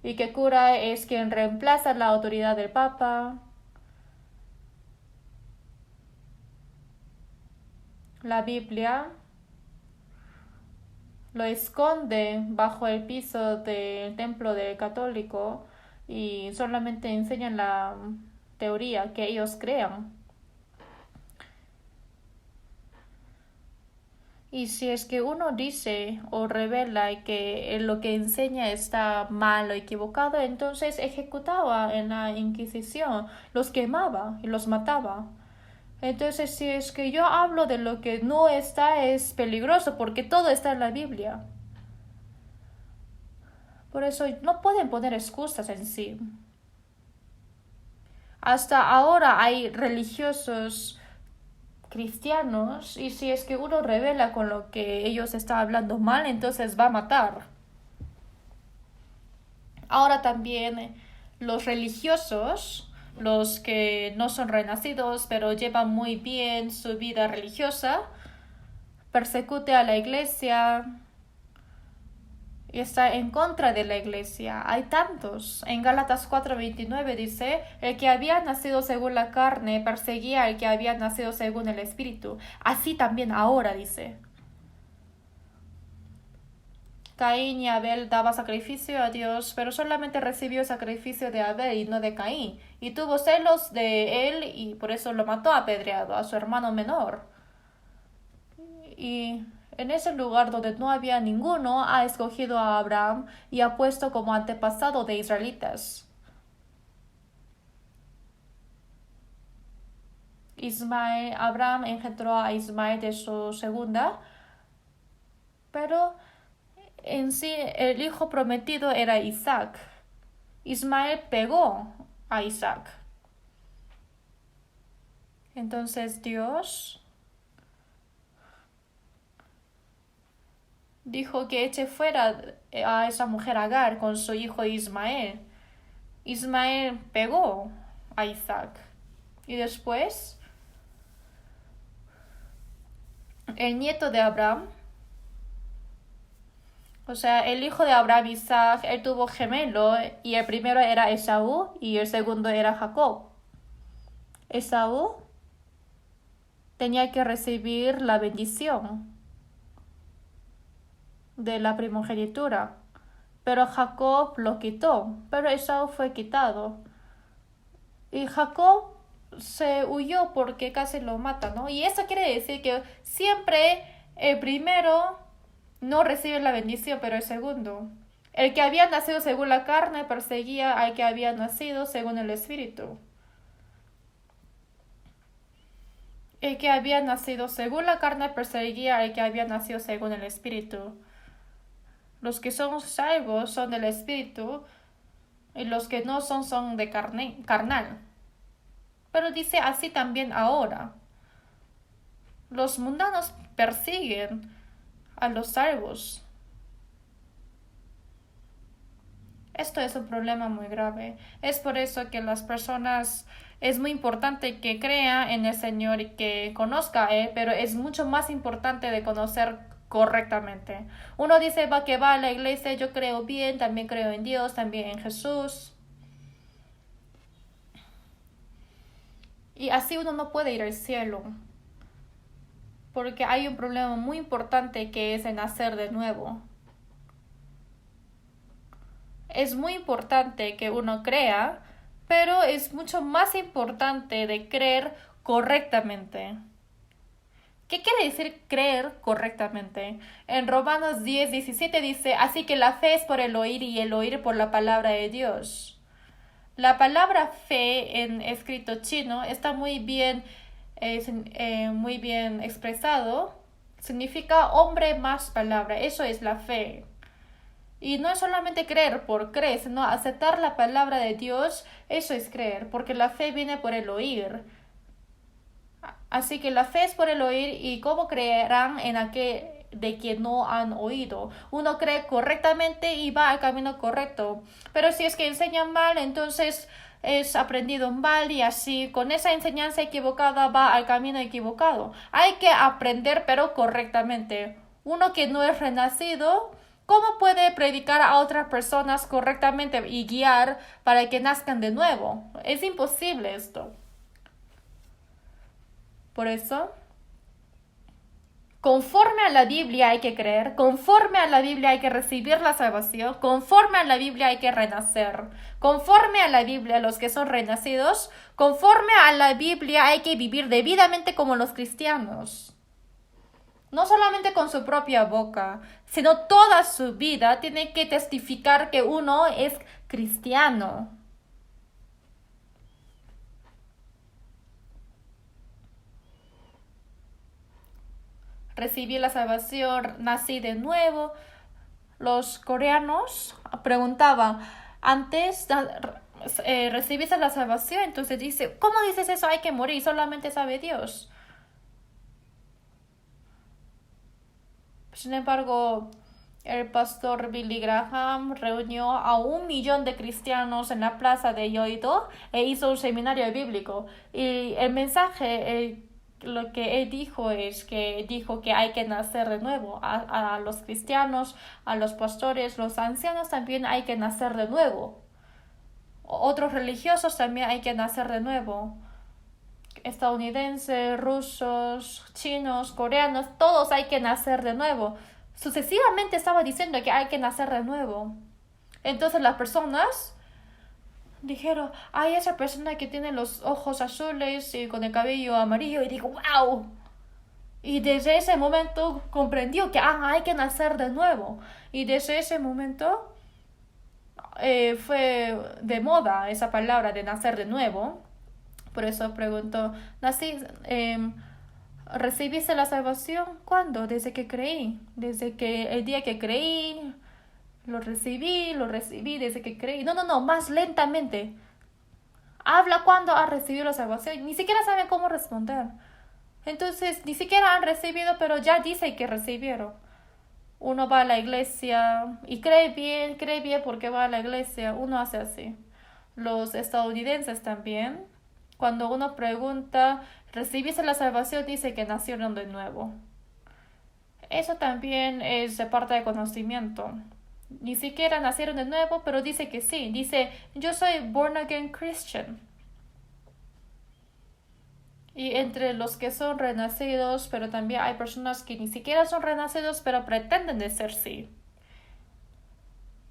y que cura es quien reemplaza la autoridad del papa. La Biblia lo esconde bajo el piso del templo del católico y solamente enseñan la teoría que ellos crean. Y si es que uno dice o revela que lo que enseña está mal o equivocado, entonces ejecutaba en la Inquisición, los quemaba y los mataba. Entonces, si es que yo hablo de lo que no está, es peligroso porque todo está en la Biblia. Por eso no pueden poner excusas en sí. Hasta ahora hay religiosos cristianos, y si es que uno revela con lo que ellos están hablando mal, entonces va a matar. Ahora también los religiosos, los que no son renacidos pero llevan muy bien su vida religiosa, persecute a la iglesia y está en contra de la iglesia. Hay tantos. En Gálatas 4:29 dice, el que había nacido según la carne perseguía al que había nacido según el espíritu. Así también ahora dice. Caín y Abel daban sacrificio a Dios, pero solamente recibió el sacrificio de Abel y no de Caín. Y tuvo celos de él y por eso lo mató apedreado, a su hermano menor. Y en ese lugar donde no había ninguno, ha escogido a Abraham y ha puesto como antepasado de israelitas. Abraham engendró a Ismael de su segunda, pero en sí el hijo prometido era Isaac. Ismael pegó a Isaac. Entonces Dios dijo que eche fuera a esa mujer Agar con su hijo Ismael. Ismael pegó a Isaac. Y después, el nieto de Abraham, o sea, el hijo de Abraham, Isaac, él tuvo gemelo y el primero era Esaú y el segundo era Jacob. Esaú tenía que recibir la bendición de la primogenitura, pero Jacob lo quitó, pero Esaú fue quitado. Y Jacob se huyó porque casi lo mata, ¿no? Y eso quiere decir que siempre el primero no recibe la bendición, pero el segundo. El que había nacido según la carne perseguía al que había nacido según el espíritu. El que había nacido según la carne perseguía al que había nacido según el espíritu. Los que son salvos son del espíritu y los que no son de carnal. Pero dice así también ahora. Los mundanos persiguen a los salvos. Esto es un problema muy grave. Es por eso que las personas, es muy importante que crean en el Señor y que conozca a Él, pero es mucho más importante de conocer correctamente. Uno dice que va a la iglesia, yo creo bien, también creo en Dios, también en Jesús. Y así uno no puede ir al cielo. Porque hay un problema muy importante que es el nacer de nuevo. Es muy importante que uno crea, pero es mucho más importante de creer correctamente. ¿Qué quiere decir creer correctamente? En Romanos 10:17 dice, así que la fe es por el oír y el oír por la palabra de Dios. La palabra fe en escrito chino está muy bien expresado. Significa hombre más palabra. Eso es la fe. Y no es solamente creer por creer, sino aceptar la palabra de Dios. Eso es creer, porque la fe viene por el oír. Así que la fe es por el oír, y ¿cómo creerán en aquel de que no han oído? Uno cree correctamente y va al camino correcto. Pero si es que enseñan mal, entonces es aprendido mal y así con esa enseñanza equivocada va al camino equivocado. Hay que aprender pero correctamente. Uno que no es renacido, ¿cómo puede predicar a otras personas correctamente y guiar para que nazcan de nuevo? Es imposible esto. Por eso, conforme a la Biblia hay que creer, conforme a la Biblia hay que recibir la salvación, conforme a la Biblia hay que renacer, conforme a la Biblia los que son renacidos, conforme a la Biblia hay que vivir debidamente como los cristianos. No solamente con su propia boca, sino toda su vida tiene que testificar que uno es cristiano. Recibí la salvación, nací de nuevo. Los coreanos preguntaban, antes recibiste la salvación, entonces dice, ¿cómo dices eso? Hay que morir, solamente sabe Dios. Sin embargo, el pastor Billy Graham reunió a 1 millón de cristianos en la plaza de Yoido e hizo un seminario bíblico. Y el mensaje, lo que él dijo es que dijo que hay que nacer de nuevo. A los cristianos, a los pastores, los ancianos también hay que nacer de nuevo. Otros religiosos también hay que nacer de nuevo. Estadounidenses, rusos, chinos, coreanos, todos hay que nacer de nuevo. Sucesivamente estaba diciendo que hay que nacer de nuevo. Entonces las personas dijeron, ay, esa persona que tiene los ojos azules y con el cabello amarillo, y digo, wow. Y desde ese momento comprendió que hay que nacer de nuevo. Y desde ese momento fue de moda esa palabra de nacer de nuevo. Por eso preguntó, ¿recibiste la salvación? ¿Cuándo? Desde que creí. Desde que el día que creí, lo recibí, desde que creí. No, más lentamente. Habla cuando has recibido la salvación. Ni siquiera saben cómo responder. Entonces, ni siquiera han recibido, pero ya dice que recibieron. Uno va a la iglesia y cree bien porque va a la iglesia. Uno hace así. Los estadounidenses también. Cuando uno pregunta, ¿recibiste la salvación? Dice que nacieron de nuevo. Eso también es de parte de conocimiento. Ni siquiera nacieron de nuevo, pero dice que sí. Dice, yo soy born again Christian. Y entre los que son renacidos, pero también hay personas que ni siquiera son renacidos, pero pretenden de ser sí.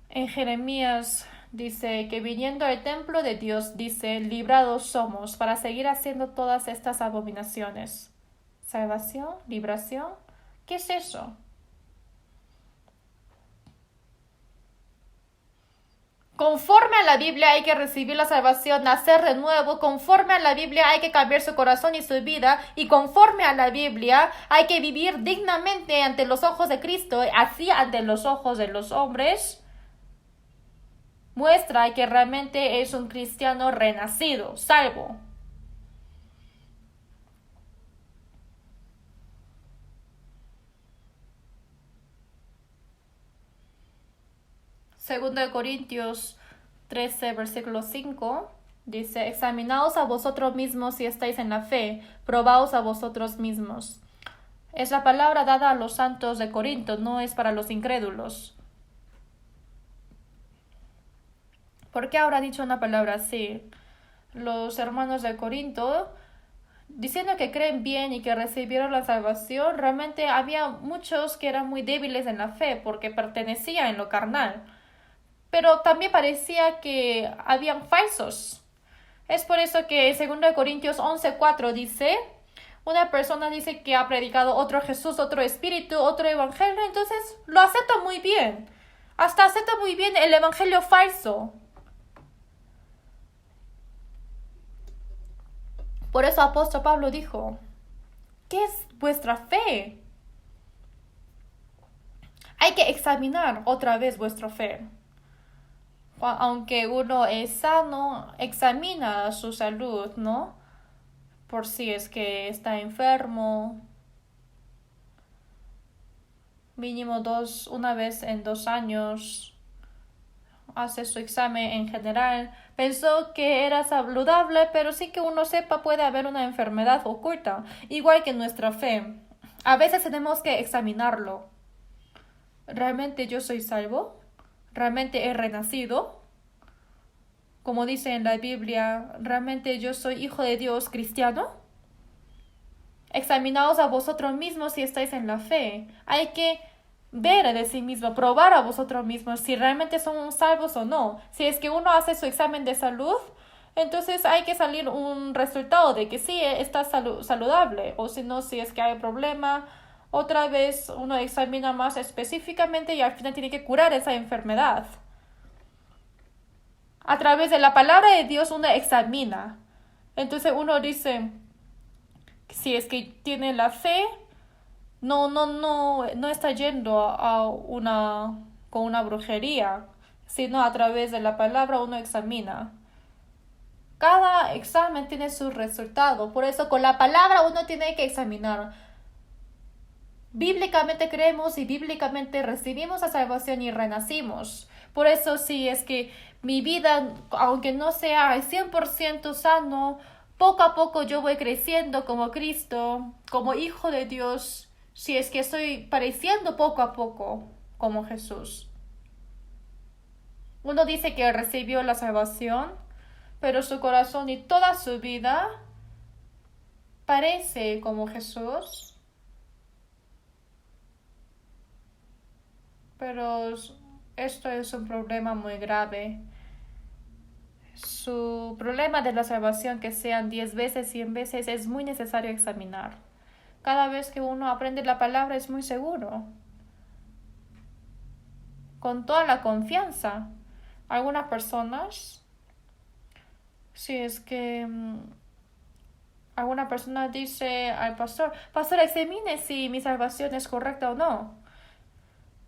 En Jeremías dice que viniendo al templo de Dios, dice, librados somos para seguir haciendo todas estas abominaciones. ¿Salvación? ¿Libración? ¿Qué es eso? Conforme a la Biblia hay que recibir la salvación, nacer de nuevo. Conforme a la Biblia hay que cambiar su corazón y su vida. Y conforme a la Biblia hay que vivir dignamente ante los ojos de Cristo, así ante los ojos de los hombres. Muestra que realmente es un cristiano renacido, salvo. Segundo de Corintios 13, versículo 5, dice, examinaos a vosotros mismos si estáis en la fe, probaos a vosotros mismos. Es la palabra dada a los santos de Corinto, no es para los incrédulos. ¿Por qué habrá dicho una palabra así? Los hermanos de Corinto, diciendo que creen bien y que recibieron la salvación, realmente había muchos que eran muy débiles en la fe porque pertenecían en lo carnal. Pero también parecía que habían falsos. Es por eso que en 2 Corintios 11:4 dice, una persona dice que ha predicado otro Jesús, otro espíritu, otro evangelio, entonces lo acepta muy bien. Hasta acepta muy bien el evangelio falso. Por eso apóstol Pablo dijo, ¿qué es vuestra fe? Hay que examinar otra vez vuestra fe. Aunque uno es sano, examina su salud, ¿no? Por si es que está enfermo. Mínimo una vez en 2 años. Hace su examen en general. Pensó que era saludable, pero sin que uno sepa puede haber una enfermedad oculta. Igual que nuestra fe. A veces tenemos que examinarlo. ¿Realmente yo soy salvo? ¿Realmente he renacido? Como dice en la Biblia, ¿realmente yo soy hijo de Dios cristiano? Examinaos a vosotros mismos si estáis en la fe. Hay que ver de sí mismo, probar a vosotros mismos si realmente son salvos o no. Si es que uno hace su examen de salud, entonces hay que salir un resultado de que sí está saludable. O si no, si es que hay problema, otra vez uno examina más específicamente y al final tiene que curar esa enfermedad. A través de la palabra de Dios uno examina. Entonces uno dice, si es que tiene la fe, no está yendo con una brujería, sino a través de la palabra uno examina. Cada examen tiene su resultado, por eso con la palabra uno tiene que examinar. bíblicamente creemos y bíblicamente recibimos la salvación y renacimos. Por eso si es que mi vida, aunque no sea al 100% sano, poco a poco yo voy creciendo como Cristo, como hijo de Dios, si es que estoy pareciendo poco a poco como Jesús. Uno dice que recibió la salvación, pero su corazón y toda su vida parece como Jesús. Pero esto es un problema muy grave. Su problema de la salvación, que sean 10 veces, 100 veces, es muy necesario examinar. Cada vez que uno aprende la palabra es muy seguro, con toda la confianza. Algunas personas, si es que alguna persona dice al pastor, pastor, examine si mi salvación es correcta o no.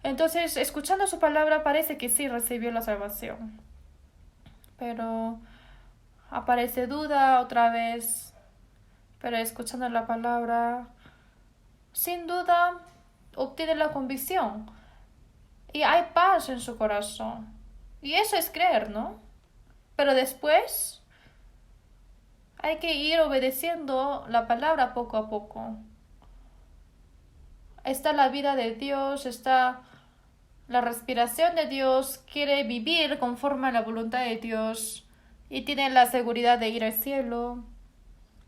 Entonces, escuchando su palabra parece que sí recibió la salvación. Pero aparece duda otra vez. Pero escuchando la palabra, sin duda, obtiene la convicción. Y hay paz en su corazón. Y eso es creer, ¿no? Pero después hay que ir obedeciendo la palabra poco a poco. Está la vida de Dios, está la respiración de Dios, quiere vivir conforme a la voluntad de Dios y tiene la seguridad de ir al cielo.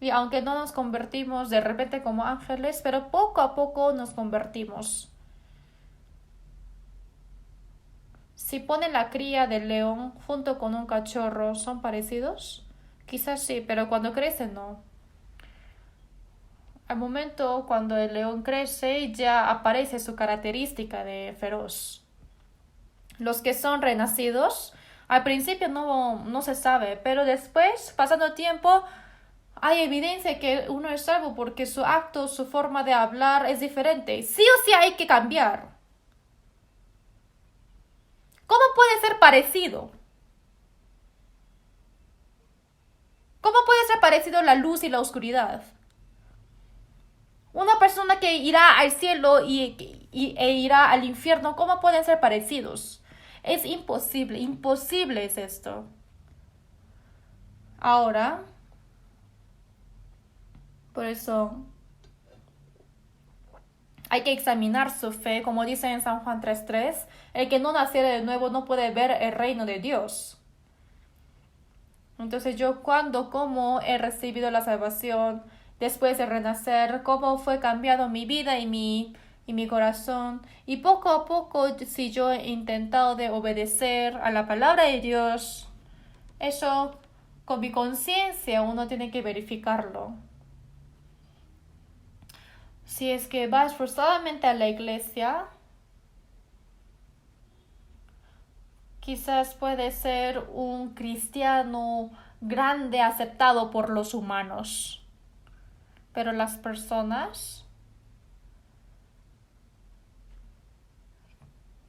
Y aunque no nos convertimos de repente como ángeles, pero poco a poco nos convertimos. Si ponen la cría del león junto con un cachorro, ¿son parecidos? Quizás sí, pero cuando crecen no. Al momento cuando el león crece ya aparece su característica de feroz. Los que son renacidos, al principio no se sabe, pero después, pasando tiempo, hay evidencia que uno es salvo porque su acto, su forma de hablar es diferente. Sí o sí hay que cambiar. ¿Cómo puede ser parecido? ¿Cómo puede ser parecido la luz y la oscuridad? Una persona que irá al cielo e irá al infierno, ¿cómo pueden ser parecidos? Es imposible, imposible es esto. Ahora, por eso hay que examinar su fe, como dice en San Juan 3:3, el que no naciera de nuevo no puede ver el reino de Dios. Entonces yo cómo he recibido la salvación después de renacer, cómo fue cambiado mi vida y mi corazón. Y poco a poco, si yo he intentado de obedecer a la palabra de Dios, eso con mi conciencia uno tiene que verificarlo. Si es que vas forzadamente a la iglesia, quizás puede ser un cristiano grande aceptado por los humanos. Pero las personas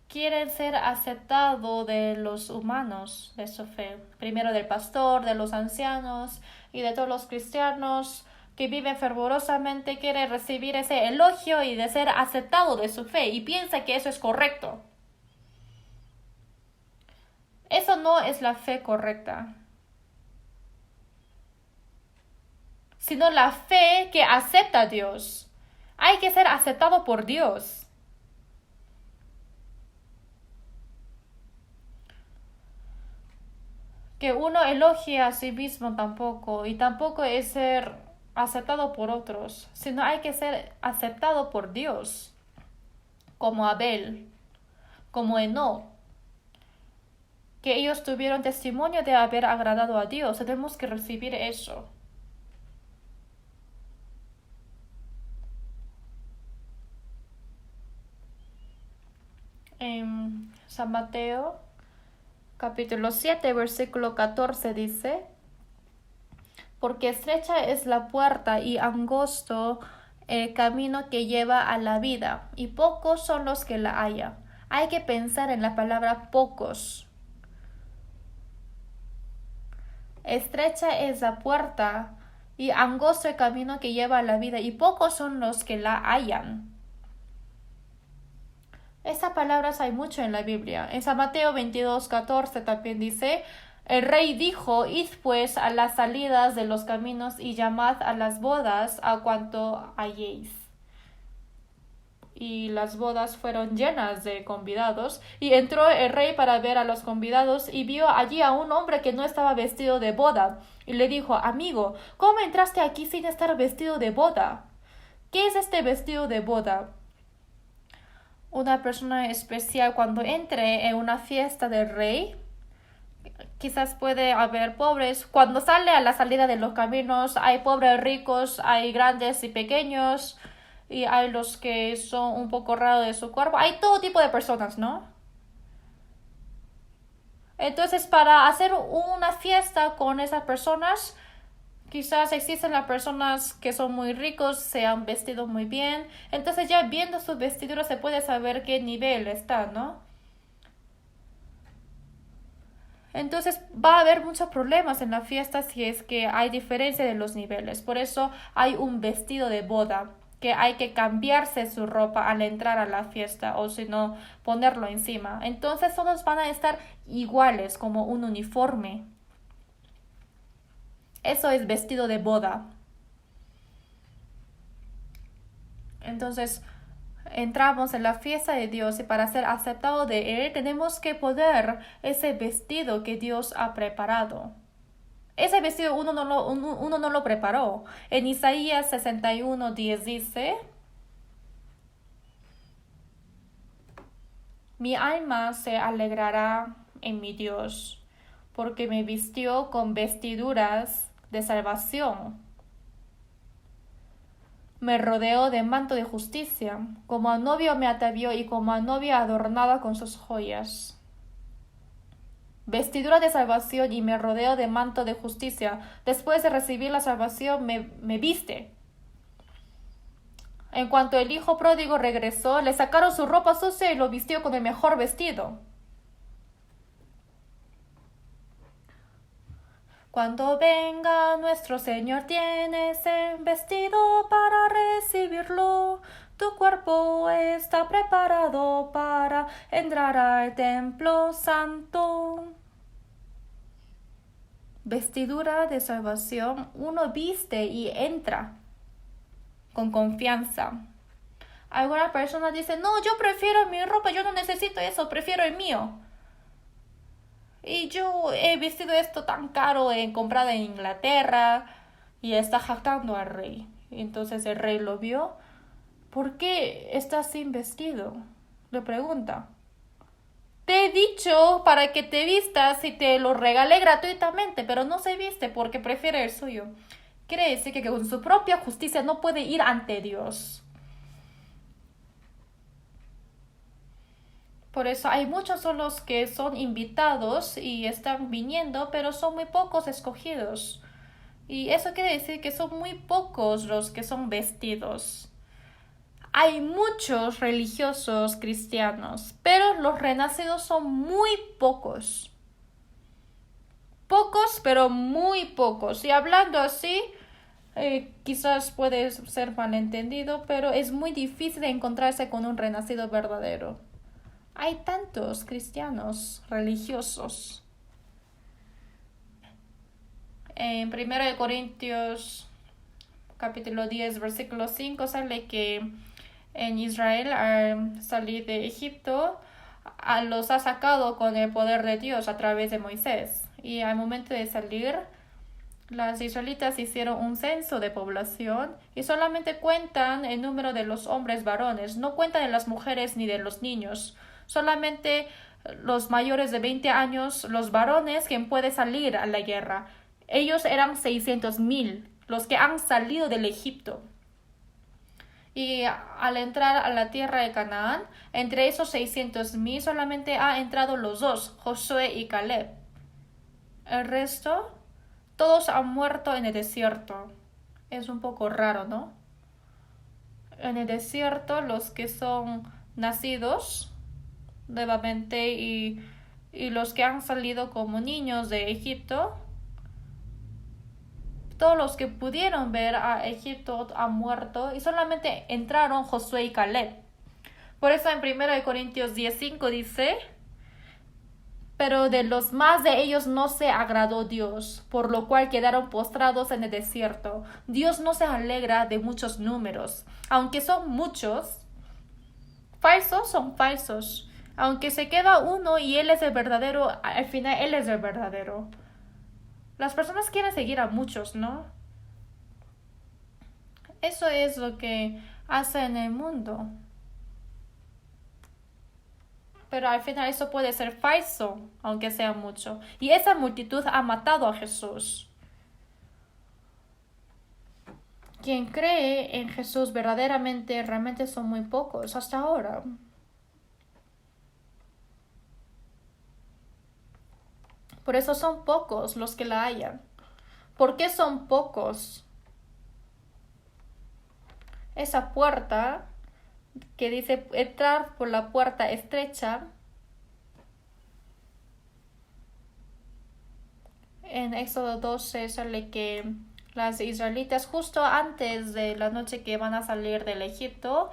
quieren ser aceptados de los humanos de su fe. Primero del pastor, de los ancianos y de todos los cristianos que viven fervorosamente, quieren recibir ese elogio y de ser aceptado de su fe y piensa que eso es correcto. Eso no es la fe correcta, sino la fe que acepta a Dios. Hay que ser aceptado por Dios. Que uno elogie a sí mismo tampoco, y tampoco es ser aceptado por otros, sino hay que ser aceptado por Dios, como Abel, como Enoc, que ellos tuvieron testimonio de haber agradado a Dios. Tenemos que recibir eso. En San Mateo, capítulo 7, versículo 14 dice: porque estrecha es la puerta y angosto el camino que lleva a la vida, y pocos son los que la hallan. Hay que pensar en la palabra pocos. Estrecha es la puerta y angosto el camino que lleva a la vida, y pocos son los que la hallan. Esas palabras hay mucho en la Biblia. En San Mateo 22:14 también dice, el rey dijo, id pues a las salidas de los caminos y llamad a las bodas a cuanto halléis. Y las bodas fueron llenas de convidados, y entró el rey para ver a los convidados, y vio allí a un hombre que no estaba vestido de boda, y le dijo, amigo, ¿cómo entraste aquí sin estar vestido de boda? ¿Qué es este vestido de boda? Una persona especial cuando entre en una fiesta del rey, quizás puede haber pobres. Cuando sale a la salida de los caminos, hay pobres ricos, hay grandes y pequeños, y hay los que son un poco raros de su cuerpo. Hay todo tipo de personas, ¿no? Entonces, para hacer una fiesta con esas personas, quizás existen las personas que son muy ricos, se han vestido muy bien. Entonces, ya viendo sus vestiduras se puede saber qué nivel está, ¿no? Entonces va a haber muchos problemas en la fiesta si es que hay diferencia de los niveles. Por eso hay un vestido de boda que hay que cambiarse su ropa al entrar a la fiesta o si no ponerlo encima. Entonces todos van a estar iguales como un uniforme. Eso es vestido de boda. Entonces entramos en la fiesta de Dios y para ser aceptado de Él tenemos que poner ese vestido que Dios ha preparado. Ese vestido uno no lo preparó. En Isaías 61:10 dice, mi alma se alegrará en mi Dios, porque me vistió con vestiduras de salvación. Me rodeó de manto de justicia, como a novio me atavió y como a novia adornada con sus joyas. Vestidura de salvación y me rodeo de manto de justicia. Después de recibir la salvación me viste. En cuanto el hijo pródigo regresó, le sacaron su ropa sucia y lo vistió con el mejor vestido. Cuando venga nuestro Señor tienes el vestido para recibirlo. Tu cuerpo está preparado para entrar al templo santo. Vestidura de salvación, uno viste y entra con confianza. Alguna persona dice, no, yo prefiero mi ropa, yo no necesito eso, prefiero el mío. Y yo he vestido esto tan caro, comprado en Inglaterra, y está jactando al rey. Entonces el rey lo vio. ¿Por qué estás sin vestido? Le pregunta. Te he dicho para que te vistas y te lo regalé gratuitamente, pero no se viste porque prefiere el suyo. Quiere decir que con su propia justicia no puede ir ante Dios. Por eso hay muchos son los que son invitados y están viniendo, pero son muy pocos escogidos. Y eso quiere decir que son muy pocos los que son vestidos. Hay muchos religiosos cristianos, pero los renacidos son muy pocos. Pocos, pero muy pocos. Y hablando así, quizás puede ser malentendido, pero es muy difícil encontrarse con un renacido verdadero. Hay tantos cristianos religiosos. En 1 Corintios capítulo 10, versículo 5 sale que en Israel al salir de Egipto los ha sacado con el poder de Dios a través de Moisés. Y al momento de salir, las israelitas hicieron un censo de población y solamente cuentan el número de los hombres varones, no cuentan de las mujeres ni de los niños. Solamente los mayores de 20 años, los varones, quien puede salir a la guerra. Ellos eran 600,000, los que han salido del Egipto. Y al entrar a la tierra de Canaán, entre esos 600,000 solamente han entrado los dos, Josué y Caleb. El resto, todos han muerto en el desierto. Es un poco raro, ¿no? En el desierto, los que son nacidos nuevamente y los que han salido como niños de Egipto, todos los que pudieron ver a Egipto han muerto y solamente entraron Josué y Caleb. Por eso en 1 Corintios 10:5 dice, pero de los más de ellos no se agradó Dios, por lo cual quedaron postrados en el desierto. Dios no se alegra de muchos números, aunque son muchos. Falsos son falsos. Aunque se queda uno y él es el verdadero, al final él es el verdadero. Las personas quieren seguir a muchos, ¿no? Eso es lo que hace en el mundo. Pero al final eso puede ser falso, aunque sea mucho. Y esa multitud ha matado a Jesús. Quien cree en Jesús verdaderamente, realmente son muy pocos hasta ahora. Por eso son pocos los que la hallan. ¿Por qué son pocos? Esa puerta que dice entrar por la puerta estrecha, en Éxodo 12 sale que las israelitas justo antes de la noche que van a salir del Egipto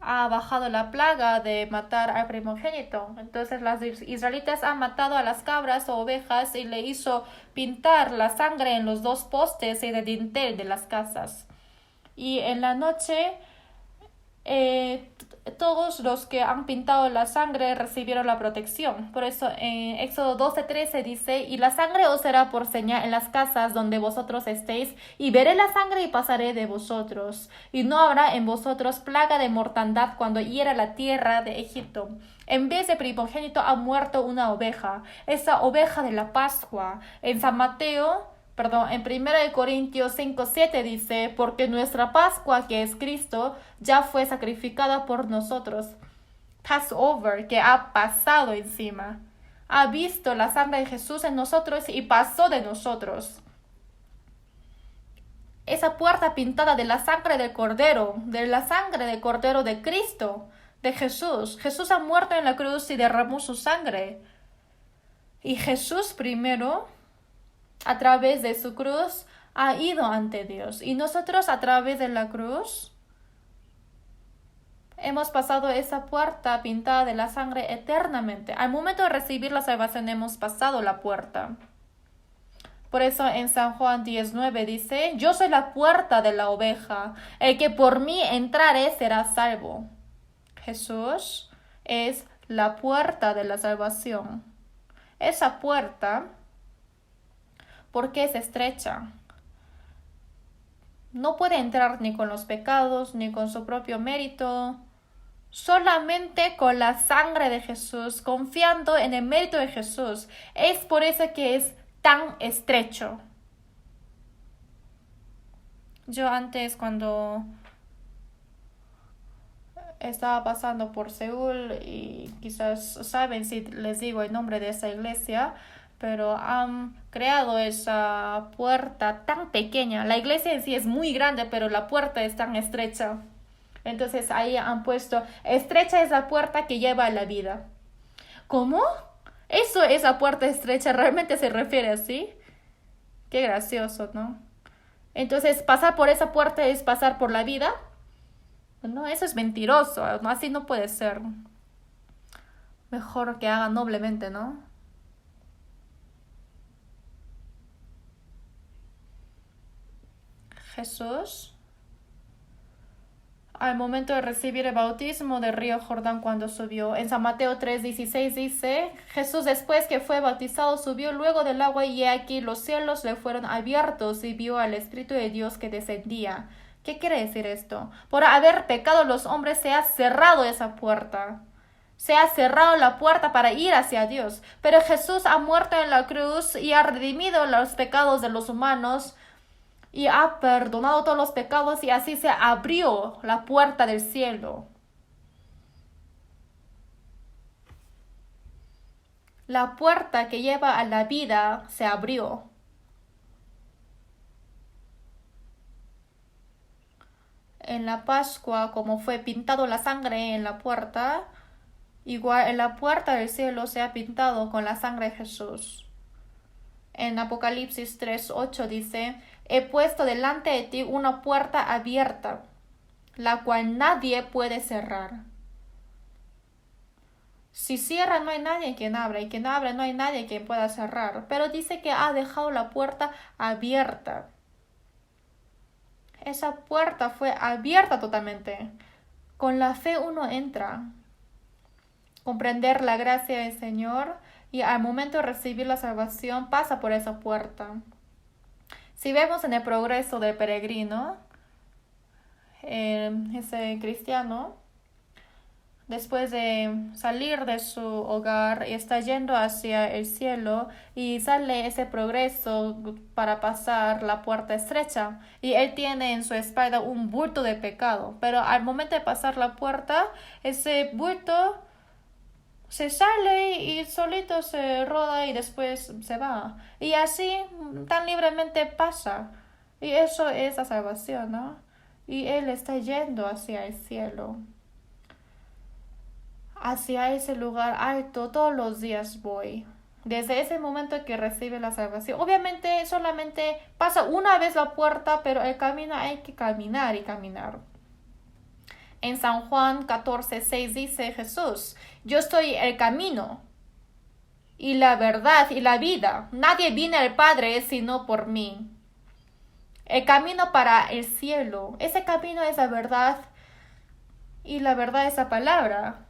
ha bajado la plaga de matar al primogénito. Entonces las israelitas han matado a las cabras o ovejas y le hizo pintar la sangre en los dos postes y el dintel de las casas. Y en la noche todos los que han pintado la sangre recibieron la protección. Por eso en Éxodo 12:13 dice, y la sangre os será por señal en las casas donde vosotros estéis, y veré la sangre y pasaré de vosotros, y no habrá en vosotros plaga de mortandad cuando hiera la tierra de Egipto. En vez de primogénito ha muerto una oveja, esa oveja de la Pascua. En 1 Corintios 5:7 dice, porque nuestra Pascua, que es Cristo, ya fue sacrificada por nosotros. Passover, que ha pasado encima. Ha visto la sangre de Jesús en nosotros y pasó de nosotros. Esa puerta pintada de la sangre del Cordero, de Cristo, de Jesús. Jesús ha muerto en la cruz y derramó su sangre. Y Jesús primero, a través de su cruz, ha ido ante Dios. Y nosotros a través de la cruz hemos pasado esa puerta pintada de la sangre eternamente. Al momento de recibir la salvación hemos pasado la puerta. Por eso en San Juan 10:9 dice, yo soy la puerta de la oveja. El que por mí entrare será salvo. Jesús es la puerta de la salvación. Esa puerta, ¿por qué es estrecha? No puede entrar ni con los pecados, ni con su propio mérito, solamente con la sangre de Jesús, confiando en el mérito de Jesús. Es por eso que es tan estrecho. Yo antes, cuando estaba pasando por Seúl, y quizás saben si les digo el nombre de esa iglesia, pero han creado esa puerta tan pequeña. La iglesia en sí es muy grande, pero la puerta es tan estrecha. Entonces ahí han puesto, estrecha es la puerta que lleva a la vida. ¿Cómo? Eso es la puerta estrecha, ¿realmente se refiere así? Qué gracioso, ¿no? Entonces, pasar por esa puerta es pasar por la vida. No, eso es mentiroso, así no puede ser. Mejor que haga noblemente, ¿no? Jesús, al momento de recibir el bautismo del río Jordán cuando subió. En San Mateo 3:16 dice, Jesús después que fue bautizado subió luego del agua y aquí los cielos le fueron abiertos y vio al Espíritu de Dios que descendía. ¿Qué quiere decir esto? Por haber pecado los hombres se ha cerrado esa puerta. Se ha cerrado la puerta para ir hacia Dios. Pero Jesús ha muerto en la cruz y ha redimido los pecados de los humanos y ha perdonado todos los pecados y así se abrió la puerta del cielo. La puerta que lleva a la vida se abrió. En la Pascua, como fue pintado la sangre en la puerta, igual en la puerta del cielo se ha pintado con la sangre de Jesús. En Apocalipsis 3:8 dice, he puesto delante de ti una puerta abierta, la cual nadie puede cerrar. Si cierra, no hay nadie quien abra, y quien abre, no hay nadie quien pueda cerrar. Pero dice que ha dejado la puerta abierta. Esa puerta fue abierta totalmente. Con la fe uno entra. Comprender la gracia del Señor y al momento de recibir la salvación pasa por esa puerta. Si vemos en el progreso del peregrino, ese cristiano, después de salir de su hogar y está yendo hacia el cielo y sale ese progreso para pasar la puerta estrecha y él tiene en su espalda un bulto de pecado, pero al momento de pasar la puerta, ese bulto se sale y solito se roda y después se va. Y así tan libremente pasa. Y eso es la salvación, ¿no? Y él está yendo hacia el cielo. Hacia ese lugar alto todos los días voy. Desde ese momento que recibe la salvación. Obviamente solamente pasa una vez la puerta, pero el camino hay que caminar y caminar. En San Juan 14:6 dice Jesús, yo soy el camino y la verdad y la vida. Nadie viene al Padre sino por mí. El camino para el cielo. Ese camino es la verdad y la verdad es la palabra.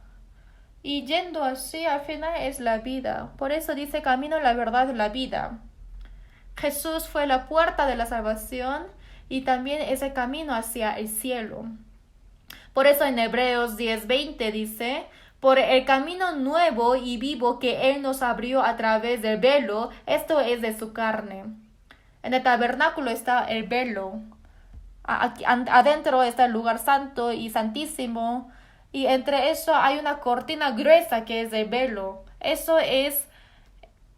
Y yendo así al final es la vida. Por eso dice camino, la verdad y la vida. Jesús fue la puerta de la salvación y también es el camino hacia el cielo. Por eso en Hebreos 10:20 dice, por el camino nuevo y vivo que Él nos abrió a través del velo, esto es de su carne. En el tabernáculo está el velo. Adentro está el lugar santo y santísimo. Y entre eso hay una cortina gruesa que es el velo. Eso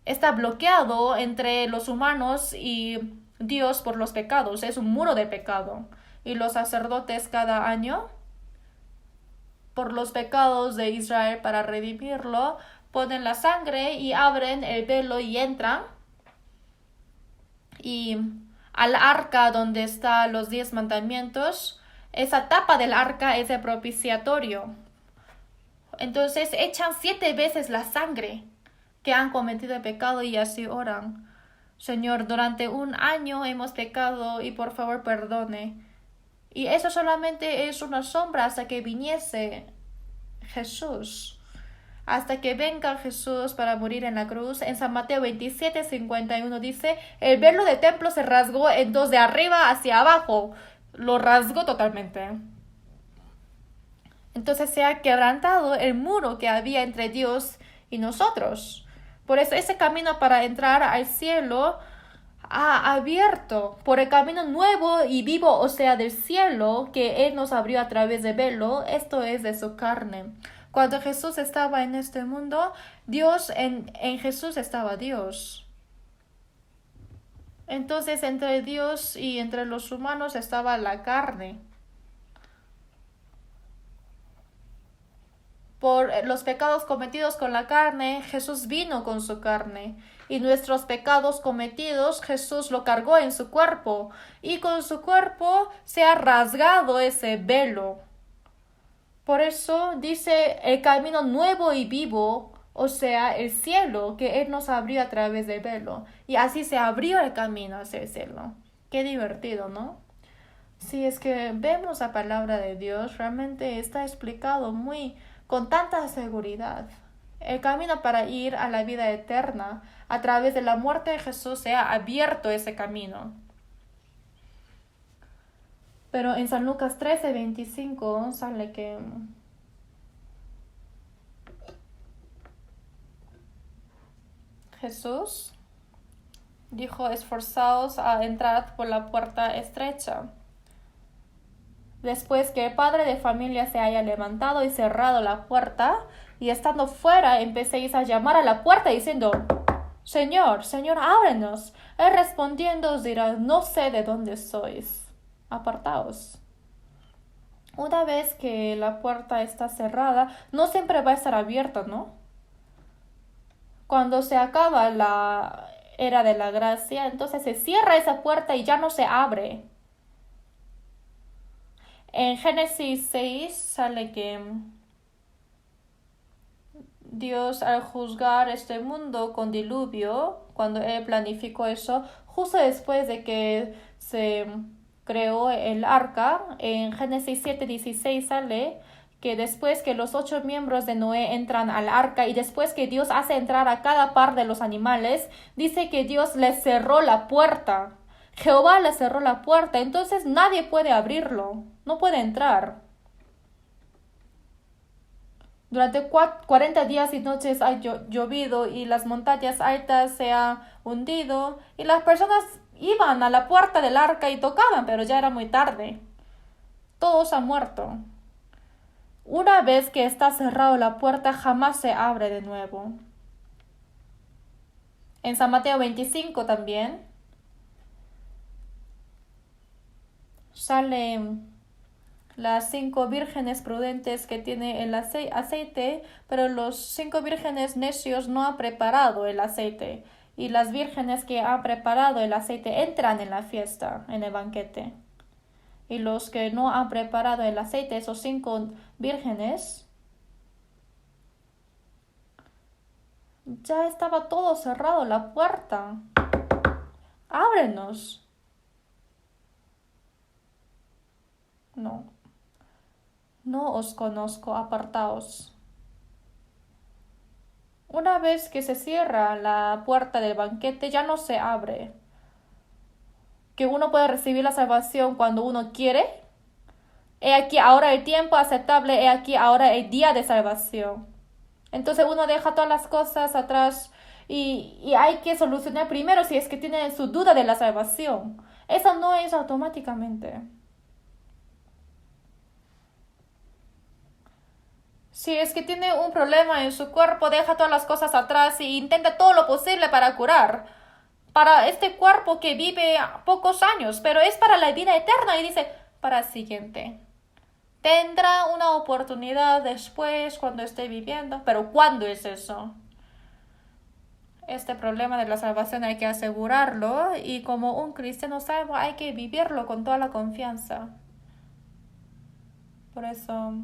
está bloqueado entre los humanos y Dios por los pecados. Es un muro de pecado. Y los sacerdotes cada año, por los pecados de Israel para redimirlo, ponen la sangre y abren el velo y entran. Y al arca donde están los 10 mandamientos, esa tapa del arca es el propiciatorio. Entonces echan 7 veces la sangre que han cometido el pecado y así oran. Señor, durante un año hemos pecado y por favor perdone. Y eso solamente es una sombra hasta que viniese Jesús. Hasta que venga Jesús para morir en la cruz. En San Mateo 27:51 dice, el velo del templo se rasgó en dos de arriba hacia abajo. Lo rasgó totalmente. Entonces se ha quebrantado el muro que había entre Dios y nosotros. Por eso ese camino para entrar al cielo ha abierto por el camino nuevo y vivo, o sea, del cielo, que Él nos abrió a través del velo. Esto es de su carne. Cuando Jesús estaba en este mundo, en Jesús estaba Dios. Entonces entre Dios y entre los humanos estaba la carne. Por los pecados cometidos con la carne, Jesús vino con su carne. Y nuestros pecados cometidos, Jesús lo cargó en su cuerpo. Y con su cuerpo se ha rasgado ese velo. Por eso dice el camino nuevo y vivo, o sea, el cielo, que Él nos abrió a través del velo. Y así se abrió el camino hacia el cielo. Qué divertido, ¿no? Si es que vemos la palabra de Dios, realmente está explicado con tanta seguridad. El camino para ir a la vida eterna, a través de la muerte de Jesús, se ha abierto ese camino. Pero en San Lucas 13:25 sale que Jesús dijo, esforzaos a entrar por la puerta estrecha. Después que el padre de familia se haya levantado y cerrado la puerta, y estando fuera empecéis a llamar a la puerta diciendo, Señor, Señor, ábrenos. Él respondiendo os dirá, no sé de dónde sois, apartaos. Una vez que la puerta está cerrada, no siempre va a estar abierta, ¿no? Cuando se acaba la era de la gracia, entonces se cierra esa puerta y ya no se abre. En Génesis 6 sale que Dios al juzgar este mundo con diluvio, cuando Él planificó eso, justo después de que se creó el arca, en Génesis 7:16 sale que después que los 8 miembros de Noé entran al arca y después que Dios hace entrar a cada par de los animales, dice que Dios les cerró la puerta. Jehová les cerró la puerta, entonces nadie puede abrirlo, no puede entrar. Durante 40 días y noches ha llovido y las montañas altas se han hundido y las personas iban a la puerta del arca y tocaban, pero ya era muy tarde. Todos han muerto. Una vez que está cerrada la puerta, jamás se abre de nuevo. En San Mateo 25 también salen las 5 vírgenes prudentes que tiene el aceite, pero los 5 vírgenes necios no han preparado el aceite. Y las vírgenes que han preparado el aceite entran en la fiesta, en el banquete. Y los que no han preparado el aceite, esos 5 vírgenes, ya estaba todo cerrado, la puerta. Ábrenos. No os conozco, apartaos. Una vez que se cierra la puerta del banquete, ya no se abre. Que uno puede recibir la salvación cuando uno quiere. He aquí ahora el tiempo aceptable, he aquí ahora el día de salvación. Entonces uno deja todas las cosas atrás y hay que solucionar primero si es que tiene su duda de la salvación. Eso no es automáticamente. Si es que tiene un problema en su cuerpo, deja todas las cosas atrás e intenta todo lo posible para curar. Para este cuerpo que vive pocos años, pero es para la vida eterna. Y dice, para el siguiente. Tendrá una oportunidad después cuando esté viviendo. Pero ¿cuándo es eso? Este problema de la salvación hay que asegurarlo. Y como un cristiano salvo hay que vivirlo con toda la confianza. Por eso...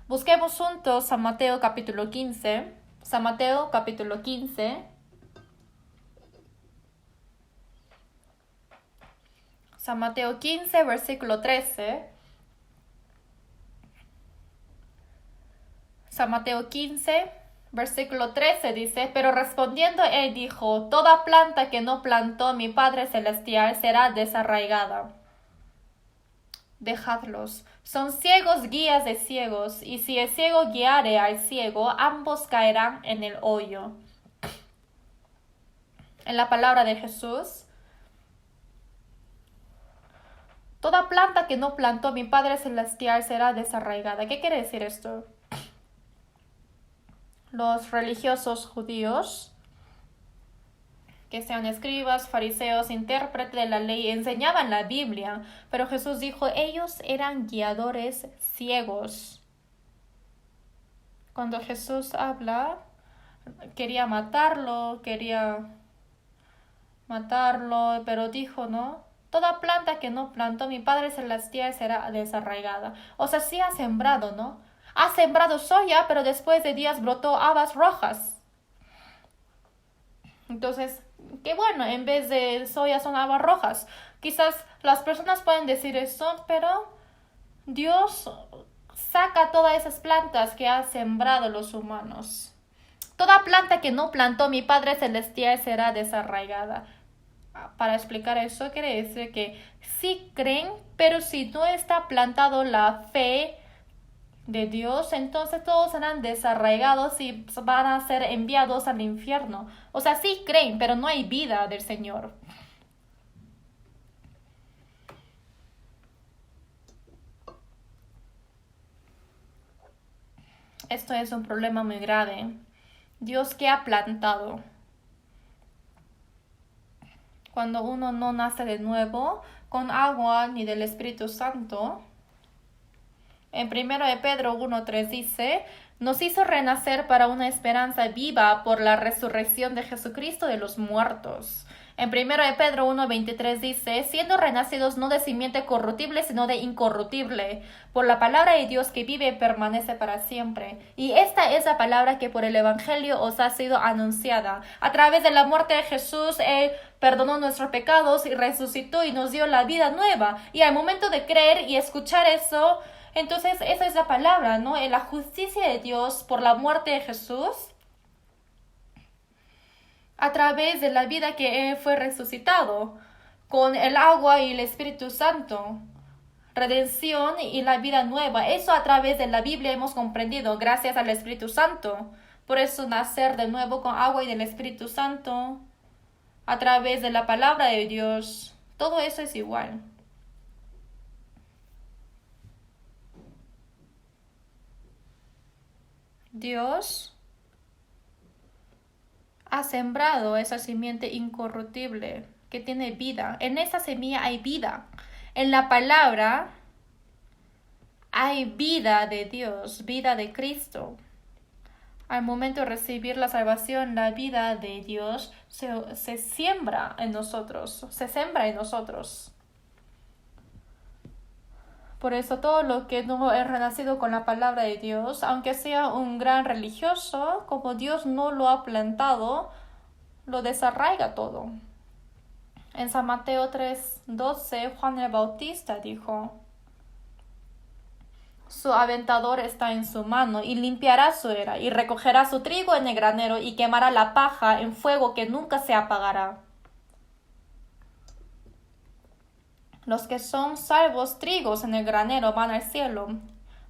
busquemos juntos San Mateo capítulo 15. San Mateo capítulo 15. San Mateo 15, versículo 13. San Mateo 15, versículo 13 dice, pero respondiendo él dijo, toda planta que no plantó mi Padre Celestial será desarraigada. Dejadlos. Son ciegos guías de ciegos, y si el ciego guiare al ciego, ambos caerán en el hoyo. En la palabra de Jesús, toda planta que no plantó mi Padre Celestial será desarraigada. ¿Qué quiere decir esto? Los religiosos judíos, que sean escribas, fariseos, intérpretes de la ley, enseñaban la Biblia, pero Jesús dijo, ellos eran guiadores ciegos. Cuando Jesús habla, quería matarlo, pero dijo, no, toda planta que no plantó mi Padre Celestial será desarraigada. O sea, sí ha sembrado, ¿no? Ha sembrado soya, pero después de días brotó habas rojas. Entonces, qué bueno, en vez de soya son habas rojas. Quizás las personas pueden decir eso, pero Dios saca todas esas plantas que ha sembrado los humanos. Toda planta que no plantó mi Padre Celestial será desarraigada. Para explicar eso, quiere decir que sí creen, pero si no está plantado la fe de Dios, entonces todos serán desarraigados y van a ser enviados al infierno. O sea, sí creen, pero no hay vida del Señor. Esto es un problema muy grave. Dios, ¿qué ha plantado? Cuando uno no nace de nuevo con agua ni del Espíritu Santo. En 1 de Pedro 1:3 dice, nos hizo renacer para una esperanza viva por la resurrección de Jesucristo de los muertos. En 1 de Pedro 1:23 dice, siendo renacidos no de simiente corruptible, sino de incorruptible, por la palabra de Dios que vive y permanece para siempre. Y esta es la palabra que por el Evangelio os ha sido anunciada. A través de la muerte de Jesús, Él perdonó nuestros pecados y resucitó y nos dio la vida nueva. Y al momento de creer y escuchar eso, entonces esa es la palabra, ¿no? En la justicia de Dios por la muerte de Jesús, a través de la vida que Él fue resucitado, con el agua y el Espíritu Santo, redención y la vida nueva. Eso a través de la Biblia hemos comprendido, gracias al Espíritu Santo. Por eso nacer de nuevo con agua y del Espíritu Santo, a través de la palabra de Dios, todo eso es igual. Dios ha sembrado esa simiente incorruptible que tiene vida. En esa semilla hay vida. En la palabra hay vida de Dios, vida de Cristo. Al momento de recibir la salvación, la vida de Dios se siembra en nosotros, se sembra en nosotros. Por eso todo lo que no es renacido con la palabra de Dios, aunque sea un gran religioso, como Dios no lo ha plantado, lo desarraiga todo. En San Mateo 3:12, Juan el Bautista dijo, su aventador está en su mano y limpiará su era y recogerá su trigo en el granero y quemará la paja en fuego que nunca se apagará. Los que son salvos trigos en el granero van al cielo,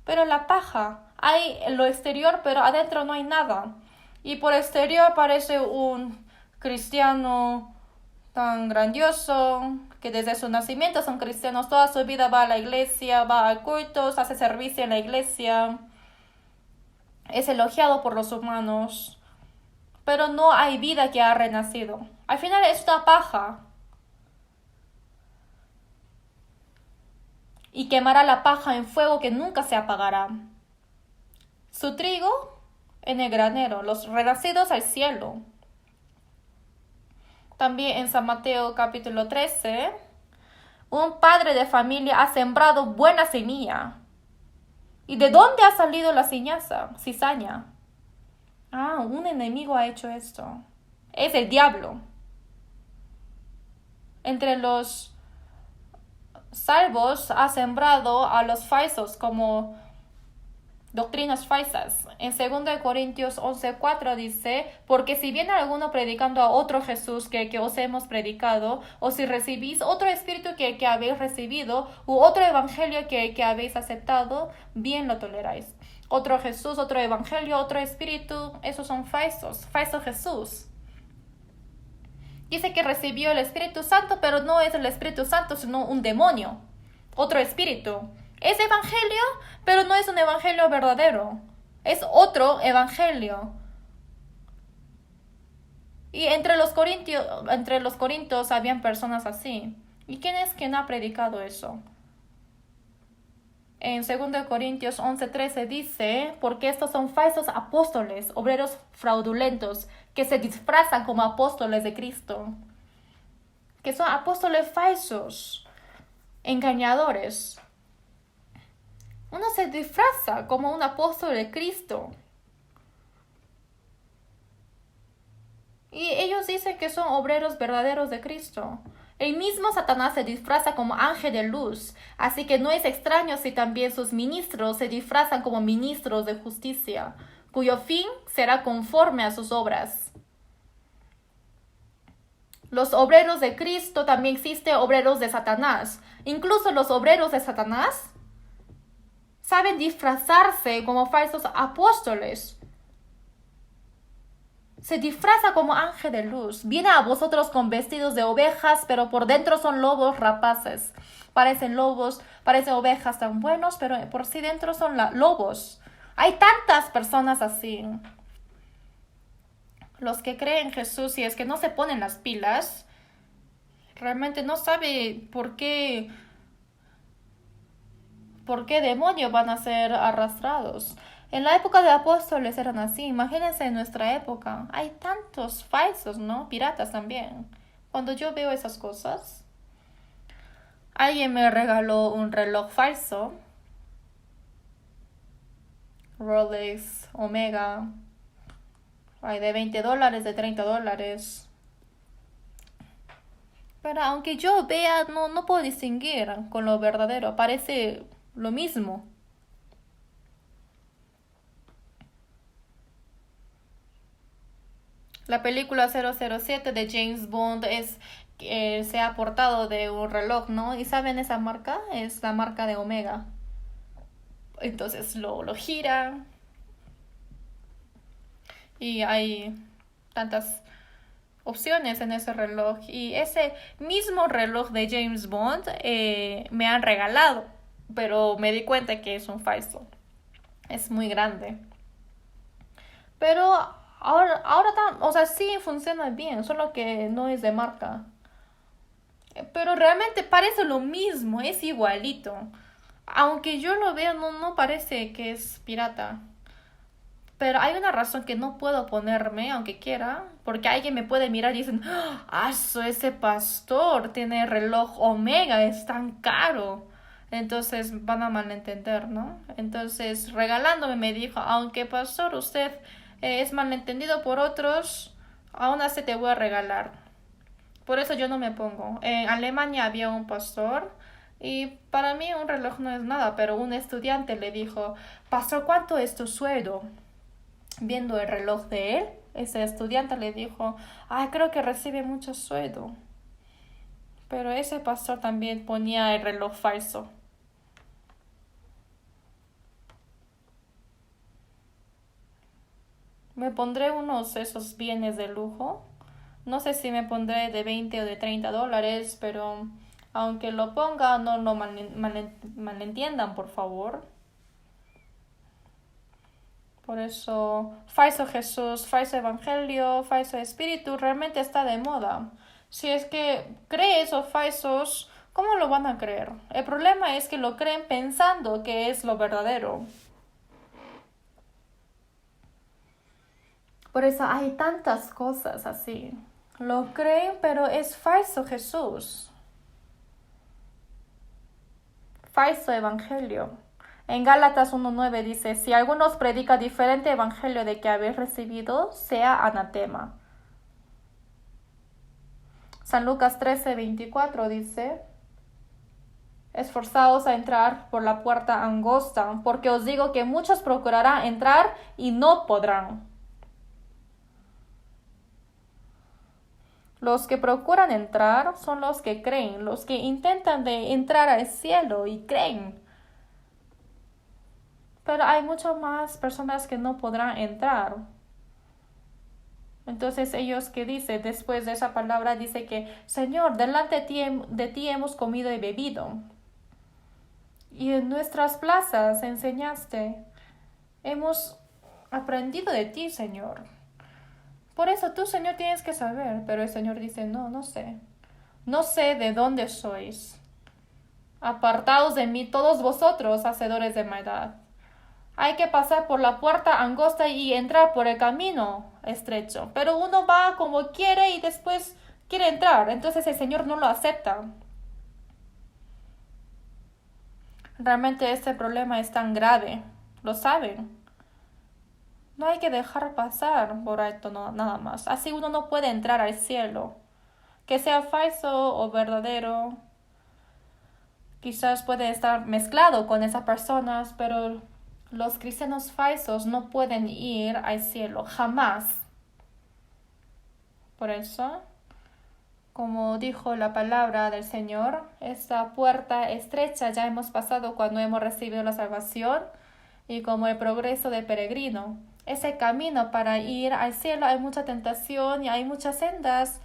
pero la paja, hay en lo exterior, pero adentro no hay nada. Y por exterior parece un cristiano tan grandioso, que desde su nacimiento son cristianos, toda su vida va a la iglesia, va a cultos, hace servicio en la iglesia, es elogiado por los humanos, pero no hay vida que ha renacido. Al final es una paja. Y quemará la paja en fuego que nunca se apagará. Su trigo en el granero, los renacidos al cielo. También en San Mateo capítulo 13, un padre de familia ha sembrado buena semilla. ¿Y de dónde ha salido la cizaña? Un enemigo ha hecho esto. Es el diablo. Entre los salvos ha sembrado a los falsos como doctrinas falsas. En 2 Corintios 11:4 dice, porque si viene alguno predicando a otro Jesús que os hemos predicado, o si recibís otro espíritu que habéis recibido, u otro evangelio que habéis aceptado, bien lo toleráis. Otro Jesús, otro evangelio, otro espíritu, esos son falsos, falso Jesús. Dice que recibió el Espíritu Santo, pero no es el Espíritu Santo, sino un demonio, otro espíritu. Es evangelio, pero no es un evangelio verdadero. Es otro evangelio. Y entre los corintios habían personas así. ¿Y quién es quien ha predicado eso? En 2 Corintios 11:13 dice, porque estos son falsos apóstoles, obreros fraudulentos, que se disfrazan como apóstoles de Cristo. Que son apóstoles falsos, engañadores. Uno se disfraza como un apóstol de Cristo. Y ellos dicen que son obreros verdaderos de Cristo. El mismo Satanás se disfraza como ángel de luz, así que no es extraño si también sus ministros se disfrazan como ministros de justicia, cuyo fin será conforme a sus obras. Los obreros de Cristo también existen obreros de Satanás. Incluso los obreros de Satanás saben disfrazarse como falsos apóstoles. Se disfraza como ángel de luz. Viene a vosotros con vestidos de ovejas, pero por dentro son lobos rapaces. Parecen lobos, parecen ovejas tan buenos, pero por sí dentro son lobos. Hay tantas personas así. Los que creen en Jesús, si es que no se ponen las pilas, realmente no sabe por qué demonios van a ser arrastrados. En la época de apóstoles eran así. Imagínense en nuestra época. Hay tantos falsos, ¿no? Piratas también. Cuando yo veo esas cosas, alguien me regaló un reloj falso, Rolex, Omega, hay de $20, de $30. Pero aunque yo vea, no puedo distinguir con lo verdadero, parece lo mismo. La película 007 de James Bond se ha portado de un reloj, ¿no? ¿Y saben esa marca? Es la marca de Omega. Entonces lo gira y hay tantas opciones en ese reloj. Y ese mismo reloj de James Bond me han regalado, pero me di cuenta que es un falso. Es muy grande. Pero ahora o sea, sí funciona bien, solo que no es de marca. Pero realmente parece lo mismo, es igualito. Aunque yo lo vea, no parece que es pirata. Pero hay una razón que no puedo ponerme, aunque quiera, porque alguien me puede mirar y dicen, ¡ah, ese pastor tiene reloj Omega, es tan caro! Entonces van a malentender, ¿no? Entonces, regalándome me dijo, aunque pastor, usted es malentendido por otros, aún así te voy a regalar. Por eso yo no me pongo. En Alemania había un pastor y para mí un reloj no es nada, pero un estudiante le dijo, pastor, ¿cuánto es tu sueldo? Viendo el reloj de él, ese estudiante le dijo, ay, creo que recibe mucho sueldo. Pero ese pastor también ponía el reloj falso. Me pondré unos esos bienes de lujo. No sé si me pondré de 20 o de $30, pero aunque lo ponga, no lo malentiendan, por favor. Por eso, falso Jesús, falso Evangelio, falso Espíritu realmente está de moda. Si es que cree esos falsos, ¿cómo lo van a creer? El problema es que lo creen pensando que es lo verdadero. Por eso hay tantas cosas así. Lo creen, pero es falso Jesús. Falso Evangelio. En Gálatas 1:9 dice, si alguno os predica diferente evangelio de que habéis recibido, sea anatema. San Lucas 13:24 dice, esforzaos a entrar por la puerta angosta, porque os digo que muchos procurarán entrar y no podrán. Los que procuran entrar son los que creen, los que intentan de entrar al cielo y creen. Pero hay muchas más personas que no podrán entrar. Entonces ellos que dicen, después de esa palabra, dice que, Señor, delante de ti hemos comido y bebido. Y en nuestras plazas enseñaste. Hemos aprendido de ti, Señor. Por eso tú, Señor, tienes que saber. Pero el Señor dice, no sé. No sé de dónde sois. Apartaos de mí todos vosotros, hacedores de maldad. Hay que pasar por la puerta angosta y entrar por el camino estrecho. Pero uno va como quiere y después quiere entrar. Entonces el Señor no lo acepta. Realmente este problema es tan grave. Lo saben. No hay que dejar pasar por alto nada más. Así uno no puede entrar al cielo. Que sea falso o verdadero. Quizás puede estar mezclado con esas personas, pero los cristianos falsos no pueden ir al cielo, jamás. Por eso, como dijo la palabra del Señor, esta puerta estrecha ya hemos pasado cuando hemos recibido la salvación y como el progreso de peregrino. Ese camino para ir al cielo hay mucha tentación y hay muchas sendas,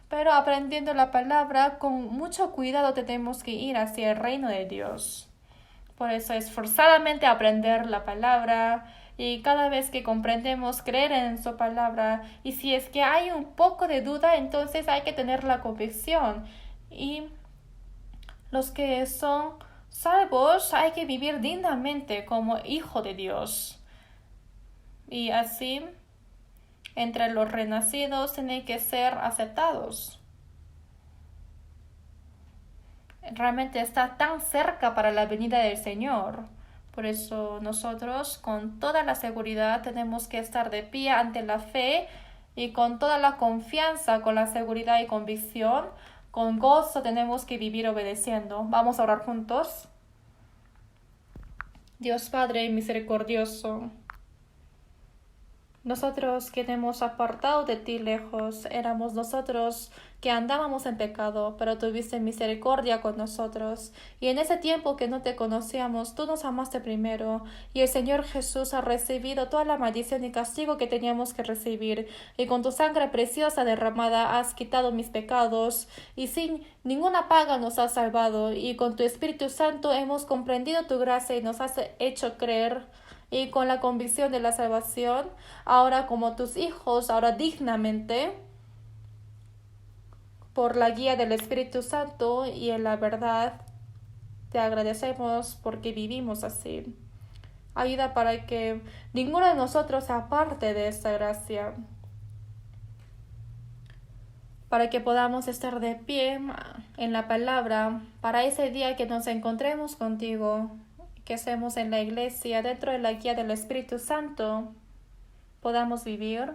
pero aprendiendo la palabra con mucho cuidado tenemos que ir hacia el reino de Dios. Por eso esforzadamente aprender la palabra y cada vez que comprendemos creer en su palabra. Y si es que hay un poco de duda, entonces hay que tener la convicción. Y los que son salvos hay que vivir dignamente como hijo de Dios. Y así entre los renacidos tienen que ser aceptados. Realmente está tan cerca para la venida del Señor. Por eso nosotros con toda la seguridad tenemos que estar de pie ante la fe y con toda la confianza, con la seguridad y convicción, con gozo tenemos que vivir obedeciendo. Vamos a orar juntos. Dios Padre misericordioso, nosotros que te hemos apartado de ti lejos, éramos nosotros que andábamos en pecado, pero tuviste misericordia con nosotros. Y en ese tiempo que no te conocíamos, tú nos amaste primero. Y el Señor Jesús ha recibido toda la maldición y castigo que teníamos que recibir. Y con tu sangre preciosa derramada has quitado mis pecados. Y sin ninguna paga nos has salvado. Y con tu Espíritu Santo hemos comprendido tu gracia y nos has hecho creer. Y con la convicción de la salvación, ahora como tus hijos, ahora dignamente, por la guía del Espíritu Santo y en la verdad, te agradecemos porque vivimos así. Ayuda para que ninguno de nosotros se aparte de esta gracia, para que podamos estar de pie en la palabra, para ese día que nos encontremos contigo, que estemos en la iglesia, dentro de la guía del Espíritu Santo, podamos vivir.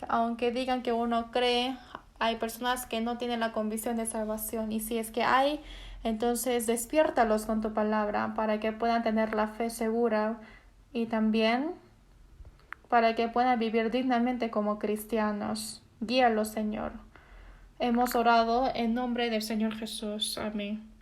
Aunque digan que uno cree, hay personas que no tienen la convicción de salvación. Y si es que hay, entonces despiértalos con tu palabra para que puedan tener la fe segura y también para que puedan vivir dignamente como cristianos. Guíalos, Señor. Hemos orado en nombre del Señor Jesús. Amén.